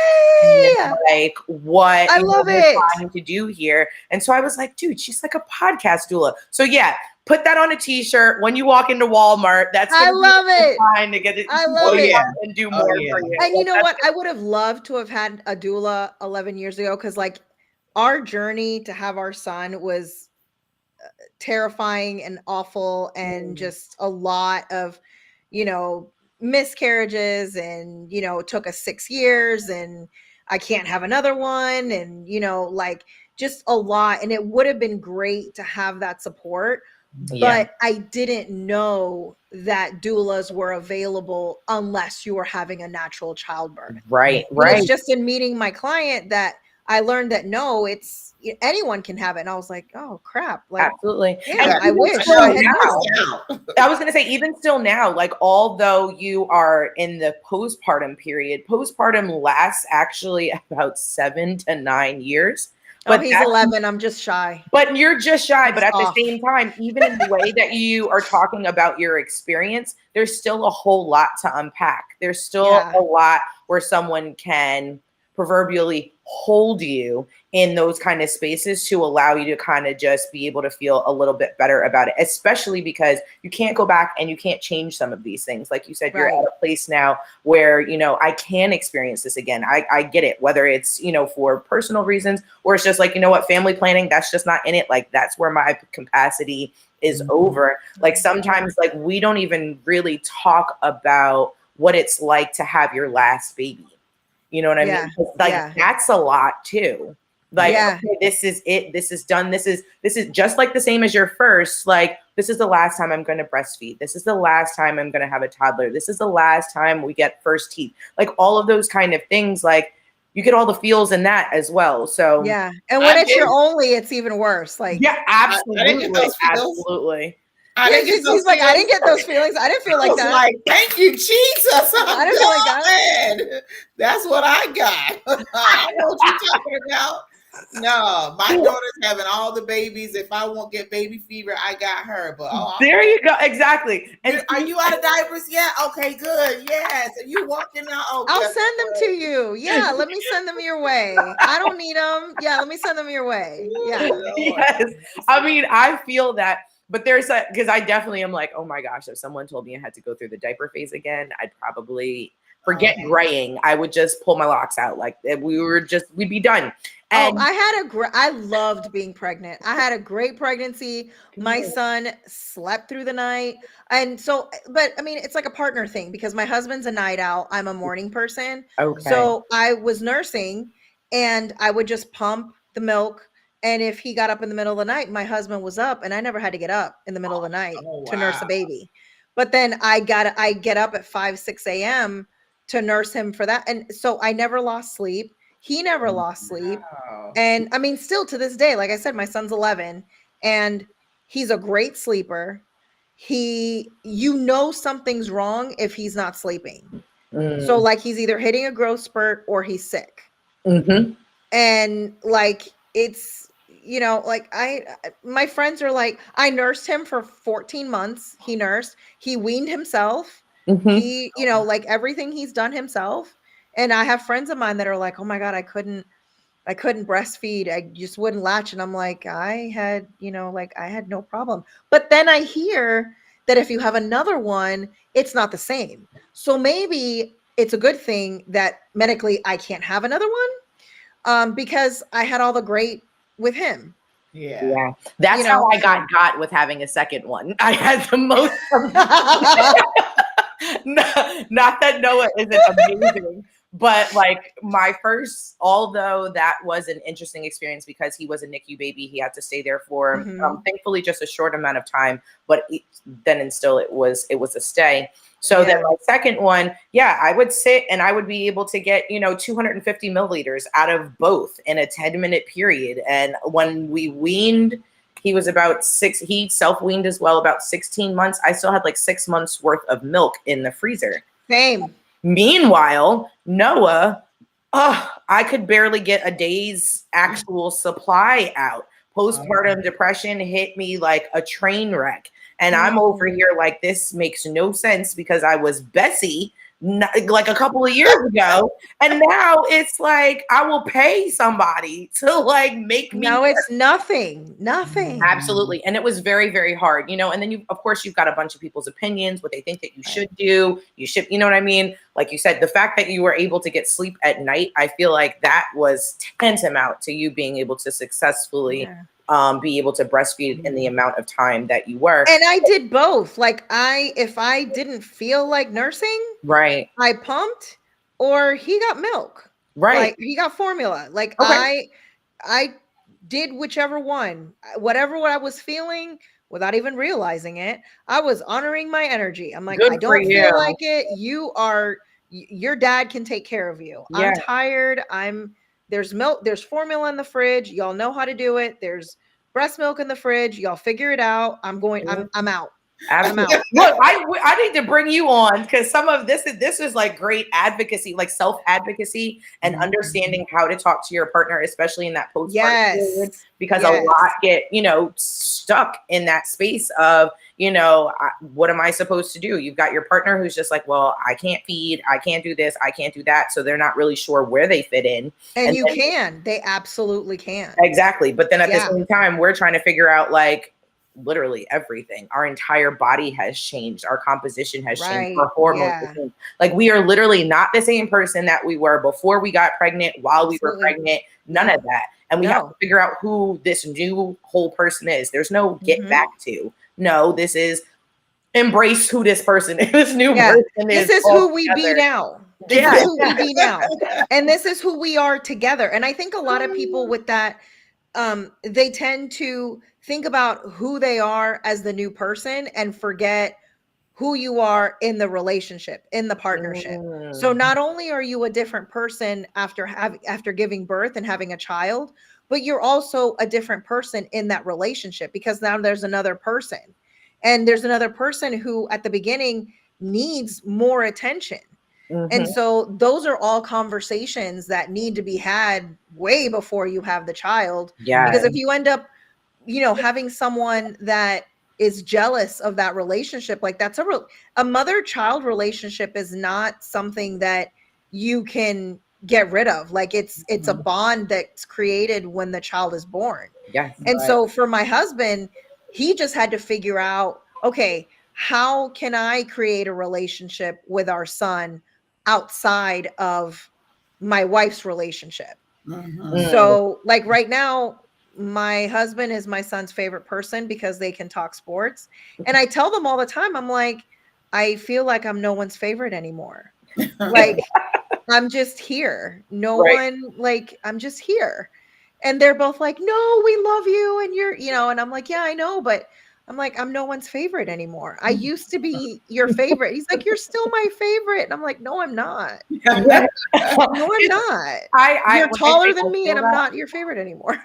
Yeah. Like what I love it. Trying to do here. And so I was like, dude, she's like a podcast doula. So yeah, put that on a t-shirt when you walk into Walmart. That's I love it. Fine to get it. I love it. And do more for you. And you know what? I would have loved to have had a doula 11 years ago, because like our journey to have our son was terrifying and awful, and just a lot of miscarriages, and it took us 6 years, and I can't have another one, and like just a lot. And it would have been great to have that support, but I didn't know that doulas were available unless you were having a natural childbirth. Right. It's just in meeting my client that I learned that anyone can have it. And I was like, oh crap. Like, absolutely. Yeah, I wish. I was going to say, even still now, like, although you are in the postpartum period, postpartum lasts actually about 7 to 9 years. But he's 11. I'm just shy. But you're just shy. But at the same time, even in the way that you are talking about your experience, there's still a whole lot to unpack. There's still a lot where someone can proverbially hold you in those kind of spaces to allow you to kind of just be able to feel a little bit better about it, especially because you can't go back and you can't change some of these things. Like you said, you're at a place now where, I can experience this again. I get it, whether it's, for personal reasons, or it's just like, family planning, that's just not in it. Like, that's where my capacity is over. Like, sometimes like we don't even really talk about what it's like to have your last baby. You know what I mean? Like, that's a lot too. Like, okay, this is it. This is done. This is just like the same as your first. Like, this is the last time I'm going to breastfeed. This is the last time I'm going to have a toddler. This is the last time we get first teeth. Like, all of those kind of things. Like, you get all the feels in that as well. So yeah. And when it's your only, it's even worse. Like, yeah, absolutely, absolutely. I didn't get those feelings. I didn't feel like that. Like, thank you, Jesus. I didn't feel like that. That's what I got. I know what you're talking about. No, my daughter's having all the babies. If I won't get baby fever, I got her. But there you go. Exactly. And are you out of diapers yet? Okay, good. Yes. Are you walking now? Oh, I'll send them to you. Yeah, let me send them your way. I don't need them. Yeah, let me send them your way. Yeah. Yes. I mean, I feel that, but there's a, because I definitely am like, oh my gosh, if someone told me I had to go through the diaper phase again, I'd probably forget graying. I would just pull my locks out. Like we'd be done. And I loved being pregnant. I had a great pregnancy. My son slept through the night. And so, but I mean, it's like a partner thing because my husband's a night owl. I'm a morning person. Okay. So I was nursing and I would just pump the milk. And if he got up in the middle of the night, my husband was up and I never had to get up in the middle of the night to nurse a baby. But then I get up at 5, 6 a.m. to nurse him for that. And so I never lost sleep. He never lost sleep. And I mean, still to this day, like I said, my son's 11 and he's a great sleeper. Something's wrong if he's not sleeping. So like he's either hitting a growth spurt or he's sick. And like, it's, like my friends are like, I nursed him for 14 months. He weaned himself. He, like everything he's done himself. And I have friends of mine that are like, oh my God, I couldn't breastfeed. I just wouldn't latch. And I'm like, I had no problem. But then I hear that if you have another one, it's not the same. So maybe it's a good thing that medically I can't have another one because I had all the great with him. Yeah. That's how I got with having a second one. I had the most. Not that Noah isn't amazing. But like my first, although that was an interesting experience because he was a NICU baby, he had to stay there for thankfully just a short amount of time. But then and still, it was a stay. So then my second one, I would sit and I would be able to get 250 milliliters out of both in a 10-minute period. And when we weaned, he was about 6. He self-weaned as well, about 16 months. I still had like 6 months worth of milk in the freezer. Same. Meanwhile, Noah, I could barely get a day's actual supply out. Postpartum depression hit me like a train wreck. And I'm over here like, this makes no sense because I was Bessie like a couple of years ago. And now it's like, I will pay somebody to like make me. No, it's nothing. Absolutely. And it was very, very hard, and then you've got a bunch of people's opinions, what they think that you should do. You should, you know what I mean? Like you said, the fact that you were able to get sleep at night, I feel like that was tantamount to you being able to successfly be able to breastfeed in the amount of time that you were. And I did both. Like if I didn't feel like nursing, right, I pumped or he got milk. Right. Like he got formula. Like I did whichever one, whatever what I was feeling without even realizing it. I was honoring my energy. I'm like, I don't feel like it. Your dad can take care of you. Yeah. I'm tired. There's milk, there's formula in the fridge. Y'all know how to do it. There's breast milk in the fridge. Y'all figure it out. I'm out. Absolutely. Look, I need to bring you on because some of this is like great advocacy, like self-advocacy and understanding how to talk to your partner, especially in that postpartum period, because a lot get, stuck in that space of, what am I supposed to do? You've got your partner who's just like, well, I can't feed, I can't do this, I can't do that. So they're not really sure where they fit in. And they absolutely can. Exactly. But then at the same time, we're trying to figure out like, literally everything. Our entire body has changed. Our composition has changed. Our hormones. Like we are literally not the same person that we were before we got pregnant, while we were pregnant, none of that. And we have to figure out who this new whole person is. There's no get back to. No, this is embrace who this person is. This new person is. This is who we be now. This is who we be now. And this is who we are together. And I think a lot of people with that, they tend to think about who they are as the new person and forget who you are in the relationship, in the partnership. So not only are you a different person after giving birth and having a child, but you're also a different person in that relationship because now there's another person. And there's another person who at the beginning needs more attention. And so those are all conversations that need to be had way before you have the child. Yeah. Because if you end up, having someone that is jealous of that relationship, like that's a mother-child relationship is not something that you can get rid of. Like it's a bond that's created when the child is born. Yes. And so for my husband, he just had to figure out, okay, how can I create a relationship with our son outside of my wife's relationship? So like right now, my husband is my son's favorite person because they can talk sports. And I tell them all the time, I'm like, I feel like I'm no one's favorite anymore. Like I'm just here. No one, like, I'm just here. And they're both like, no, we love you. And you're, and I'm like, yeah, I know. But I'm like, I'm no one's favorite anymore. I used to be your favorite. He's like, you're still my favorite. And I'm like, no, I'm not. No, I'm not. You're taller than me and I'm not your favorite anymore.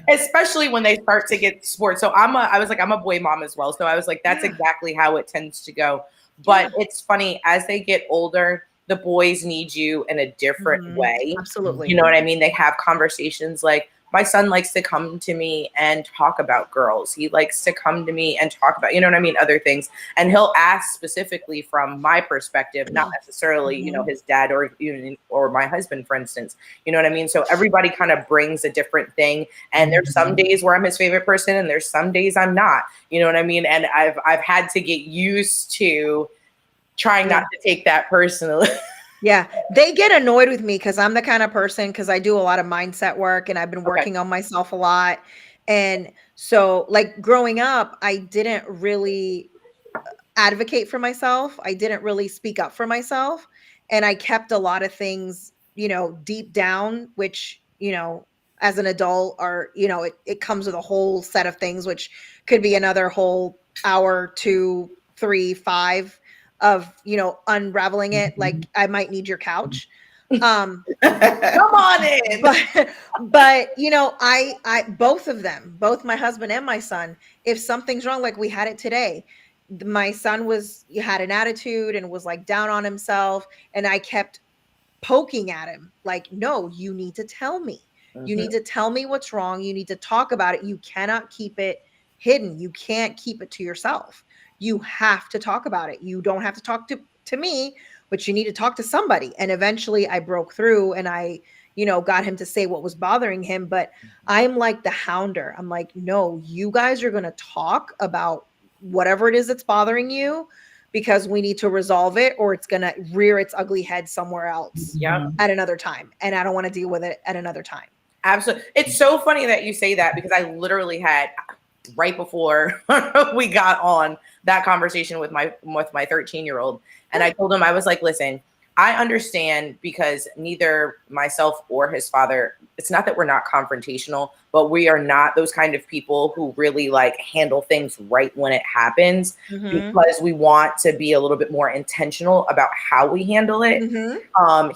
Especially when they start to get sports. So I'm a boy mom as well. So I was like, that's exactly how it tends to go. But it's funny, as they get older, the boys need you in a different way. Absolutely. You know what I mean? They have conversations like, my son likes to come to me and talk about girls. He likes to come to me and talk about, other things. And he'll ask specifically from my perspective, not necessarily, his dad or my husband, for instance. You know what I mean? So everybody kind of brings a different thing. And there's some days where I'm his favorite person and there's some days I'm not. You know what I mean? And I've had to get used to trying not to take that personally. Yeah, they get annoyed with me because I'm the kind of person, because I do a lot of mindset work and I've been working on myself a lot. And so like growing up, I didn't really advocate for myself. I didn't really speak up for myself. And I kept a lot of things, deep down, which, as an adult are, it comes with a whole set of things, which could be another whole hour, 2, 3, 5 of, unraveling it. Like I might need your couch. Come on in. But I both of them, both my husband and my son, if something's wrong, like we had it today, my son had an attitude and was like down on himself. And I kept poking at him like, no, you need to tell me. You need to tell me what's wrong. You need to talk about it. You cannot keep it hidden. You can't keep it to yourself. You have to talk about it. You don't have to talk to me, but you need to talk to somebody. And eventually I broke through and I, got him to say what was bothering him. But I'm like the hounder. I'm like, no, you guys are going to talk about whatever it is that's bothering you, because we need to resolve it or it's going to rear its ugly head somewhere else at another time. And I don't want to deal with it at another time. Absolutely. It's so funny that you say that, because I literally had, right before we got on, that conversation with my 13-year-old. And I told him, I was like, listen, I understand, because neither myself or his father, it's not that we're not confrontational, but we are not those kind of people who really like handle things right when it happens, because we want to be a little bit more intentional about how we handle it.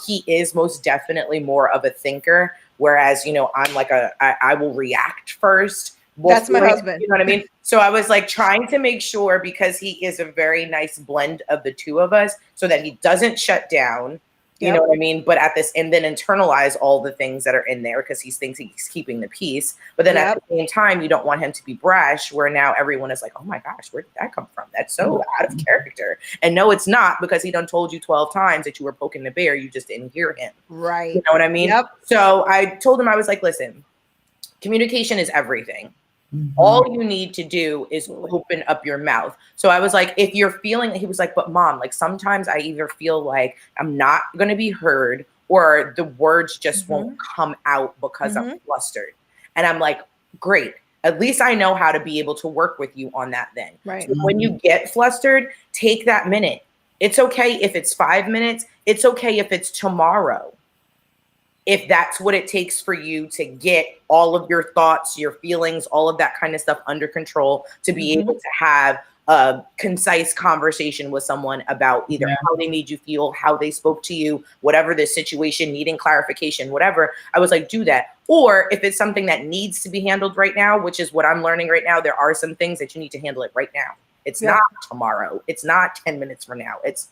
He is most definitely more of a thinker, whereas, I'm like I will react first. That's my husband. You know what I mean? So I was like trying to make sure, because he is a very nice blend of the two of us, so that he doesn't shut down, you know what I mean? But and then internalize all the things that are in there, because he thinks he's keeping the peace. But then at the same time, you don't want him to be brash, where now everyone is like, oh my gosh, where did that come from? That's so out of character. And no, it's not, because he done told you 12 times that you were poking the bear. You just didn't hear him. Right. You know what I mean? So I told him, I was like, listen, communication is everything. All you need to do is open up your mouth. So I was like, if you're feeling, he was like, but mom, like sometimes I either feel like I'm not going to be heard, or the words just won't come out because I'm flustered. And I'm like, great. At least I know how to be able to work with you on that then. Right. So when you get flustered, take that minute. It's okay if it's 5 minutes. It's okay if it's tomorrow. If that's what it takes for you to get all of your thoughts, your feelings, all of that kind of stuff under control, to be able to have a concise conversation with someone about either how they made you feel, how they spoke to you, whatever the situation, needing clarification, whatever. I was like, do that. Or if it's something that needs to be handled right now, which is what I'm learning right now, there are some things that you need to handle it right now. It's not tomorrow. It's not 10 minutes from now. It's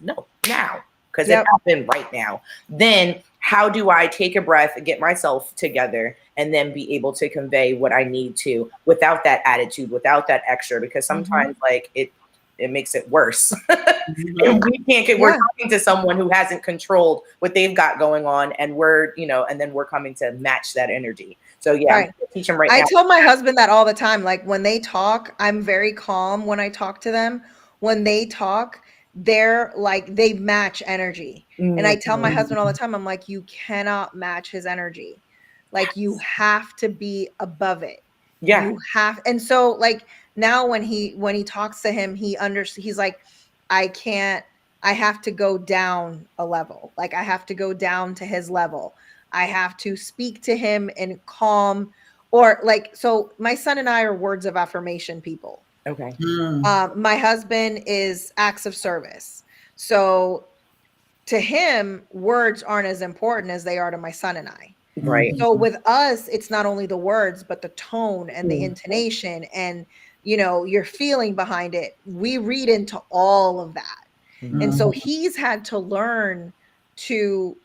now. because it happened right now. Then how do I take a breath, get myself together, and then be able to convey what I need to without that attitude, without that extra? Because sometimes like it makes it worse. We can't get, we're talking to someone who hasn't controlled what they've got going on, and we're, and then we're coming to match that energy. So I'm teach them I now. tell my husband that all the time. Like when they talk, I'm very calm when I talk to them. When they talk, they're like, they match energy. And I tell my husband all the time, I'm like, you cannot match his energy. Like you have to be above it. You have. And so like now when he talks to him, he's like, I have to go down a level. Like I have to go down to his level. I have to speak to him in calm, or like, so my son and I are words of affirmation people. Okay. My husband is acts of service. So to him, words aren't as important as they are to my son and I. Right. So with us, it's not only the words, but the tone and the intonation and, your feeling behind it. We read into all of that. And so he's had to learn to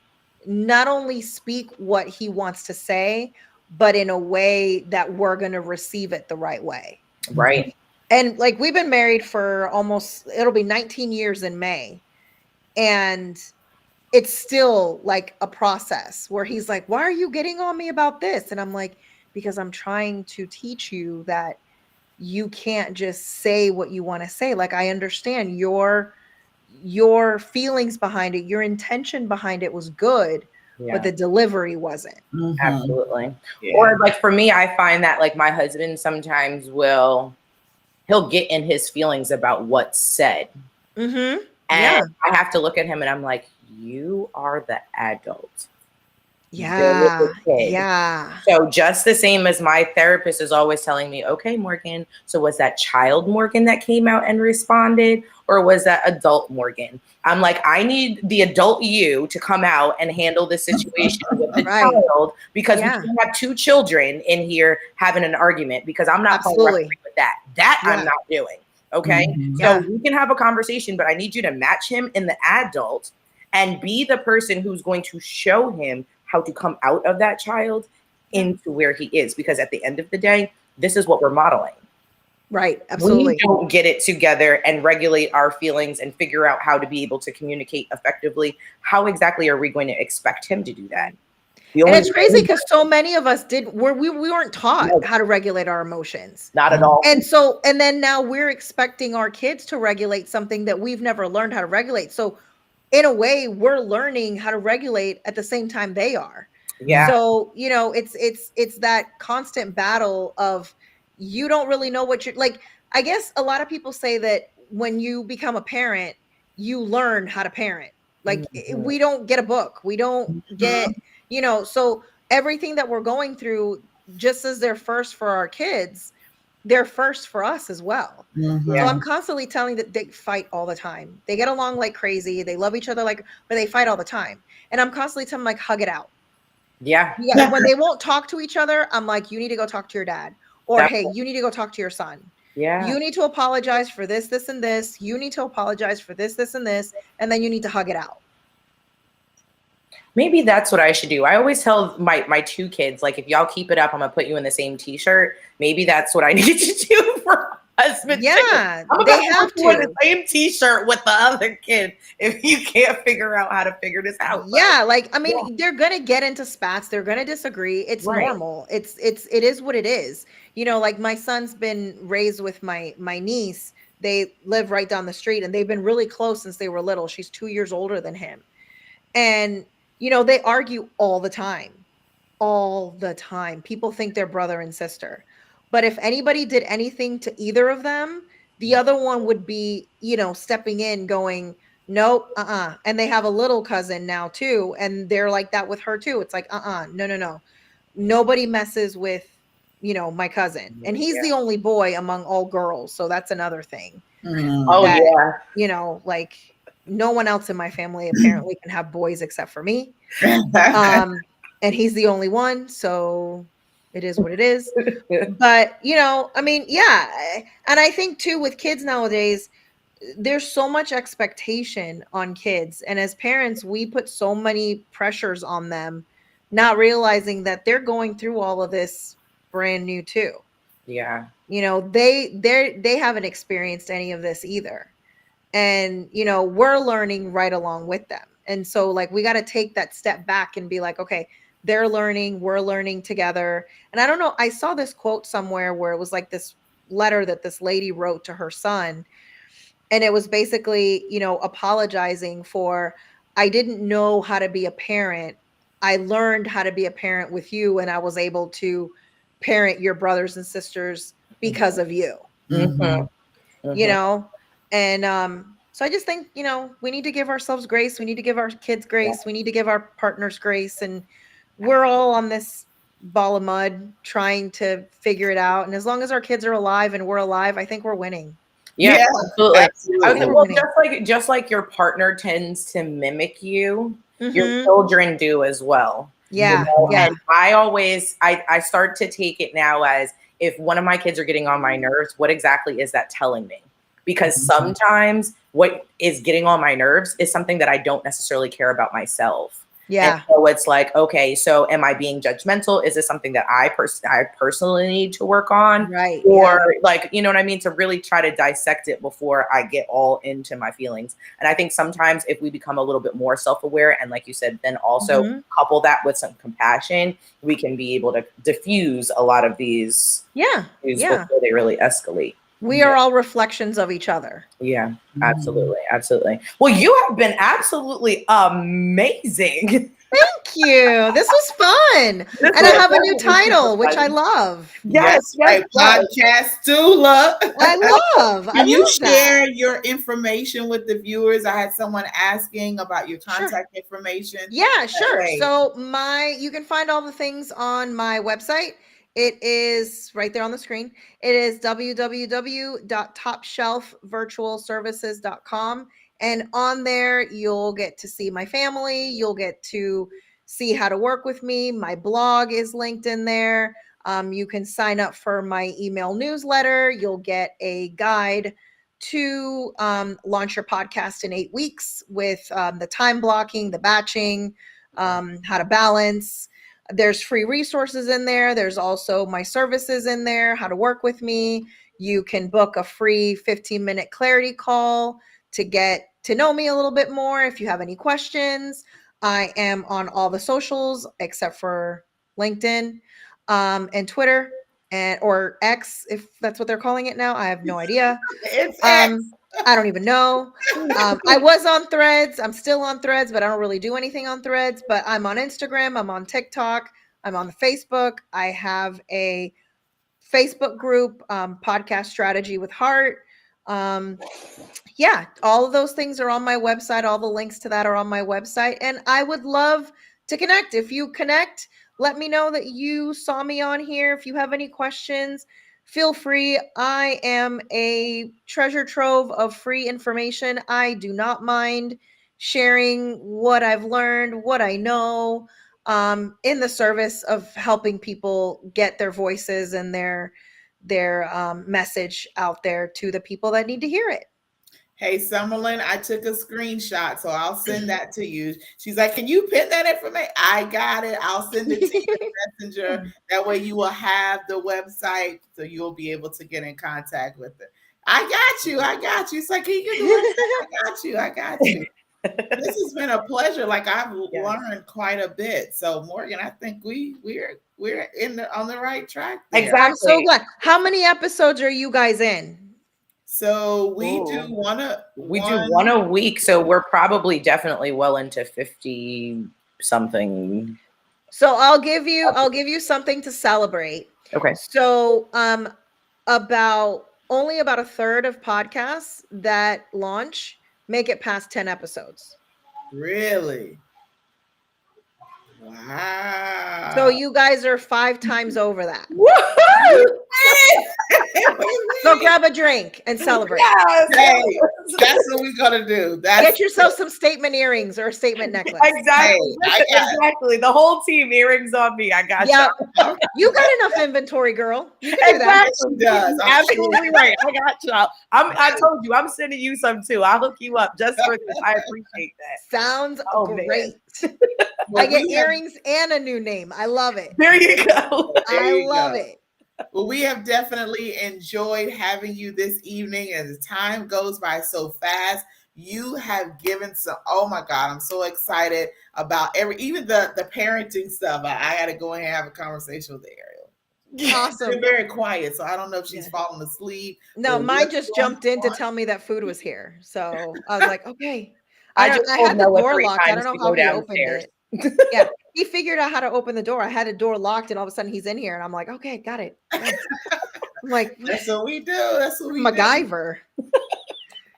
not only speak what he wants to say, but in a way that we're going to receive it the right way. Right. And like, we've been married for it'll be 19 years in May. And it's still like a process where he's like, why are you getting on me about this? And I'm like, because I'm trying to teach you that you can't just say what you want to say. Like, I understand your feelings behind it, your intention behind it was good, but the delivery wasn't. Absolutely. Or like for me, I find that like my husband sometimes he'll get in his feelings about what's said. And I have to look at him and I'm like, you are the adult. So just the same as my therapist is always telling me, okay, Morgan, so was that child Morgan that came out and responded, or was that adult Morgan? I'm like, I need the adult you to come out and handle the situation with the child, because we can have two children in here having an argument, because I'm not playing referee with that. I'm not doing. Okay. So we can have a conversation, but I need you to match him in the adult and be the person who's going to show him how to come out of that child into where he is. Because at the end of the day, this is what we're modeling. Right. Absolutely. We don't get it together and regulate our feelings and figure out how to be able to communicate effectively. How exactly are we going to expect him to do that? And it's crazy because so many of us we weren't taught how to regulate our emotions. Not at all. And then now we're expecting our kids to regulate something that we've never learned how to regulate. So in a way, we're learning how to regulate at the same time they are. So, it's that constant battle of, you don't really know what you're like. I guess a lot of people say that when you become a parent, you learn how to parent. Like we don't get a book. We don't get, so everything that we're going through, just as they're first for our kids, they're first for us as well. So I'm constantly telling that they fight all the time. They get along like crazy. They love each other but they fight all the time. And I'm constantly telling them, like, hug it out. When they won't talk to each other, I'm like, you need to go talk to your dad. Or, hey, you need to go talk to your son. You need to apologize for this, this, and this. You need to apologize for this, this, and this. And then you need to hug it out. Maybe that's what I should do. I always tell my two kids, like, if y'all keep it up, I'm gonna put you in the same t-shirt. Maybe that's what I need to do for husband. Yeah, they have to wear the same t-shirt with the other kid if you can't figure out how to figure this out. Yeah, like, I mean, they're gonna get into spats. They're gonna disagree. It's normal. It is what it is. Like my son's been raised with my niece. They live right down the street, and they've been really close since they were little. She's 2 years older than him, and they argue all the time. People think they're brother and sister. But if anybody did anything to either of them, the other one would be, stepping in going, nope, And they have a little cousin now too. And they're like that with her too. It's like, no. Nobody messes with, my cousin. And he's the only boy among all girls. So that's another thing. Like, no one else in my family apparently can have boys except for me. And he's the only one. So it is what it is. But, I mean, yeah. And I think too, with kids nowadays, there's so much expectation on kids, and as parents we put so many pressures on them, not realizing that they're going through all of this brand new too. Yeah. You know, they haven't experienced any of this either, and you know, we're learning right along with them. And so like we got to take that step back and be like, okay, they're learning, we're learning together. And I don't know, I saw this quote somewhere where it was like this letter that this lady wrote to her son, and it was basically, you know, apologizing for, I didn't know how to be a parent, I learned how to be a parent with you, and I was able to parent your brothers and sisters because of you. You know, and so I just think, you know, we need to give ourselves grace, we need to give our kids grace, we need to give our partners grace, and we're all on this ball of mud trying to figure it out, and as long as our kids are alive and we're alive, I think we're winning. Yeah, absolutely. Absolutely. Well, just like your partner tends to mimic you, your children do as well. Yeah. You know? Yeah. And I start to take it now as, if one of my kids are getting on my nerves, what exactly is that telling me? Because sometimes what is getting on my nerves is something that I don't necessarily care about myself. Yeah. And so it's like, okay, so am I being judgmental? Is this something that I personally need to work on? Right. Or like, you know what I mean? To really try to dissect it before I get all into my feelings. And I think sometimes if we become a little bit more self-aware, and like you said, then also couple that with some compassion, we can be able to diffuse a lot of these before they really escalate. We are all reflections of each other. Yeah, absolutely. Absolutely. Well, you have been absolutely amazing. Thank you. This was fun. And I have a new title, which I love. Yes. Podcast doula. Can you share your information with the viewers? I had someone asking about your contact information. Yeah, sure. So you can find all the things on my website. It is right there on the screen. It is www.topshelfvirtualservices.com. And on there, you'll get to see my family. You'll get to see how to work with me. My blog is linked in there. You can sign up for my email newsletter. You'll get a guide to launch your podcast in 8 weeks with the time blocking, the batching, how to balance. There's free resources in there. There's also my services in there, how to work with me. You can book a free 15-minute clarity call to get to know me a little bit more if you have any questions. I am on all the socials except for LinkedIn and Twitter or X, if that's what they're calling it now. I have no idea. It's X. I don't even know. I was on Threads. I'm still on Threads, but I don't really do anything on Threads. But I'm on Instagram. I'm on TikTok. I'm on Facebook. I have a Facebook group, Podcast Strategy with Heart. Yeah, all of those things are on my website. All the links to that are on my website. And I would love to connect. If you connect, let me know that you saw me on here. If you have any questions, feel free. I am a treasure trove of free information. I do not mind sharing what I've learned, what I know, in the service of helping people get their voices and their message out there to the people that need to hear it. Hey, Summerlin, I took a screenshot, so I'll send that to you. She's like, can you pin that information? I got it. I'll send it to you Messenger. That way you will have the website, so you'll be able to get in contact with it. I got you. It's like, can you get the website? I got you. This has been a pleasure. Like, I've learned quite a bit. So, Morgan, I think we're on the right track there. Exactly. I'm so glad. How many episodes are you guys in? So we do one a week. So we're probably definitely well into 50 something. So I'll give you something to celebrate. Okay. So about a third of podcasts that launch make it past 10 episodes. Really? Wow. So you guys are 5 times over that. Go grab a drink and celebrate. Yes. Hey, that's what we're gonna do. Get yourself some statement earrings or a statement necklace. Exactly. Hey, Exactly. The whole team, earrings on me. I got y'all. You got enough inventory, girl. You can do that. She does. Absolutely right. I got y'all. I told you, I'm sending you some too. I'll hook you up just for this. I appreciate that. Sounds great. I get earrings and a new name. I love it. There you go. I love it. Well, we have definitely enjoyed having you this evening, and the time goes by so fast. You have given some, oh my God, I'm so excited about even the parenting stuff. I got to go ahead and have a conversation with Ariel. Awesome. She's very quiet, so I don't know if she's falling asleep. No, mine just jumped in to tell me that food was here. So I was like, okay. I had the door locked. I don't know how he opened it. Yeah, he figured out how to open the door. I had a door locked, and all of a sudden he's in here, and I'm like, okay, got it. I'm like, that's what we do. That's what we MacGyver. do.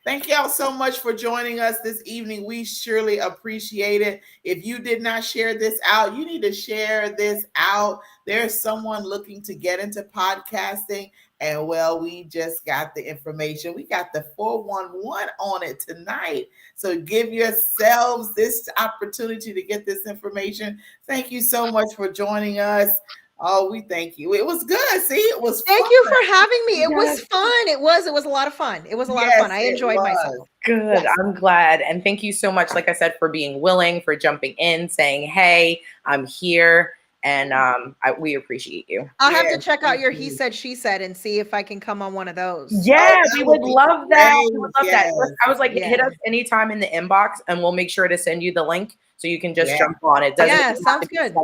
Thank y'all so much for joining us this evening. We surely appreciate it. If you did not share this out, you need to share this out. There's someone looking to get into podcasting, and well, we just got the information. We got the 411 on it tonight. So give yourselves this opportunity to get this information. Thank you so much for joining us. Oh, we thank you. It was good. See, it was fun. Thank you for having me. It was fun. It was a lot of fun. It was a lot of fun. I enjoyed myself. Good. Yes. I'm glad. And thank you so much, like I said, for being willing, for jumping in, saying, hey, I'm here. And we appreciate you. I'll have to check out your He Said, She Said and see if I can come on one of those. Yeah, we would love that. We would love that. I was like, hit us anytime in the inbox and we'll make sure to send you the link so you can just jump on it. Sounds good.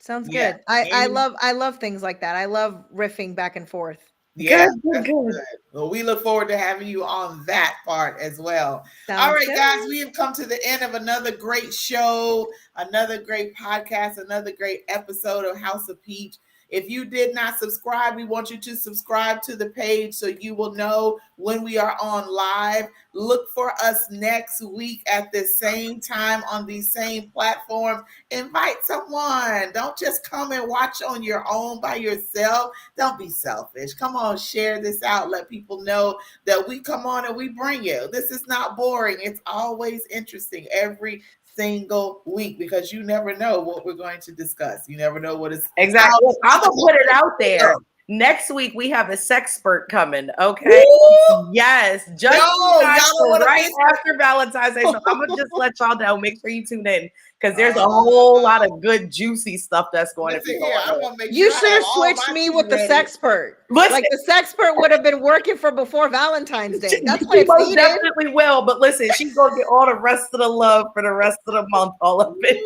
Sounds good. I love things like that. I love riffing back and forth. Yeah, good. Well, we look forward to having you on that part as well. All right, guys, we have come to the end of another great show, another great podcast, another great episode of House of Peach. If you did not subscribe, we want you to subscribe to the page so you will know when we are on live. Look for us next week at the same time on these same platforms. Invite someone. Don't just come and watch on your own by yourself. Don't be selfish. Come on, share this out. Let people know that we come on and we bring you. This is not boring. It's always interesting every single week because you never know what we're going to discuss. You never know what is exactly. I'm gonna put it out there. Next week we have a sexpert coming. Okay. Ooh. Yes. Just right after Valentine's Day. So I'm gonna just let y'all know. Make sure you tune in because there's a whole lot of good juicy stuff that's going to be going on. You should have switched me with the sexpert. Like the sexpert would have been working for before Valentine's Day. That's what it's needed. Definitely will. But listen, she's gonna get all the rest of the love for the rest of the month all up in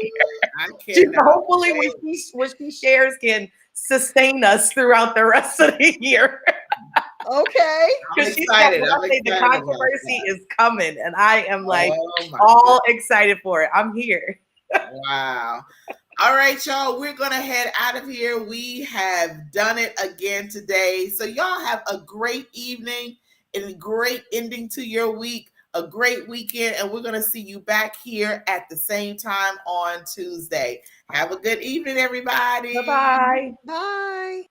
here. Hopefully what she shares can sustain us throughout the rest of the year. Okay. I'm excited. The controversy is coming, and I am like all excited for it. I'm here. Wow. All right, y'all. We're gonna head out of here. We have done it again today. So y'all have a great evening and a great ending to your week. A great weekend, and we're going to see you back here at the same time on Tuesday. Have a good evening, everybody. Bye-bye. Bye.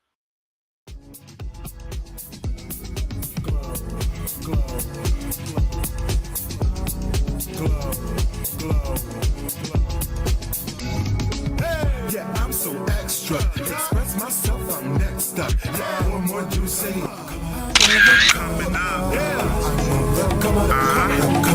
Yeah, I'm so extra. Express myself, I'm next up. Yeah, more juicy. Coming up. Yeah. Come on.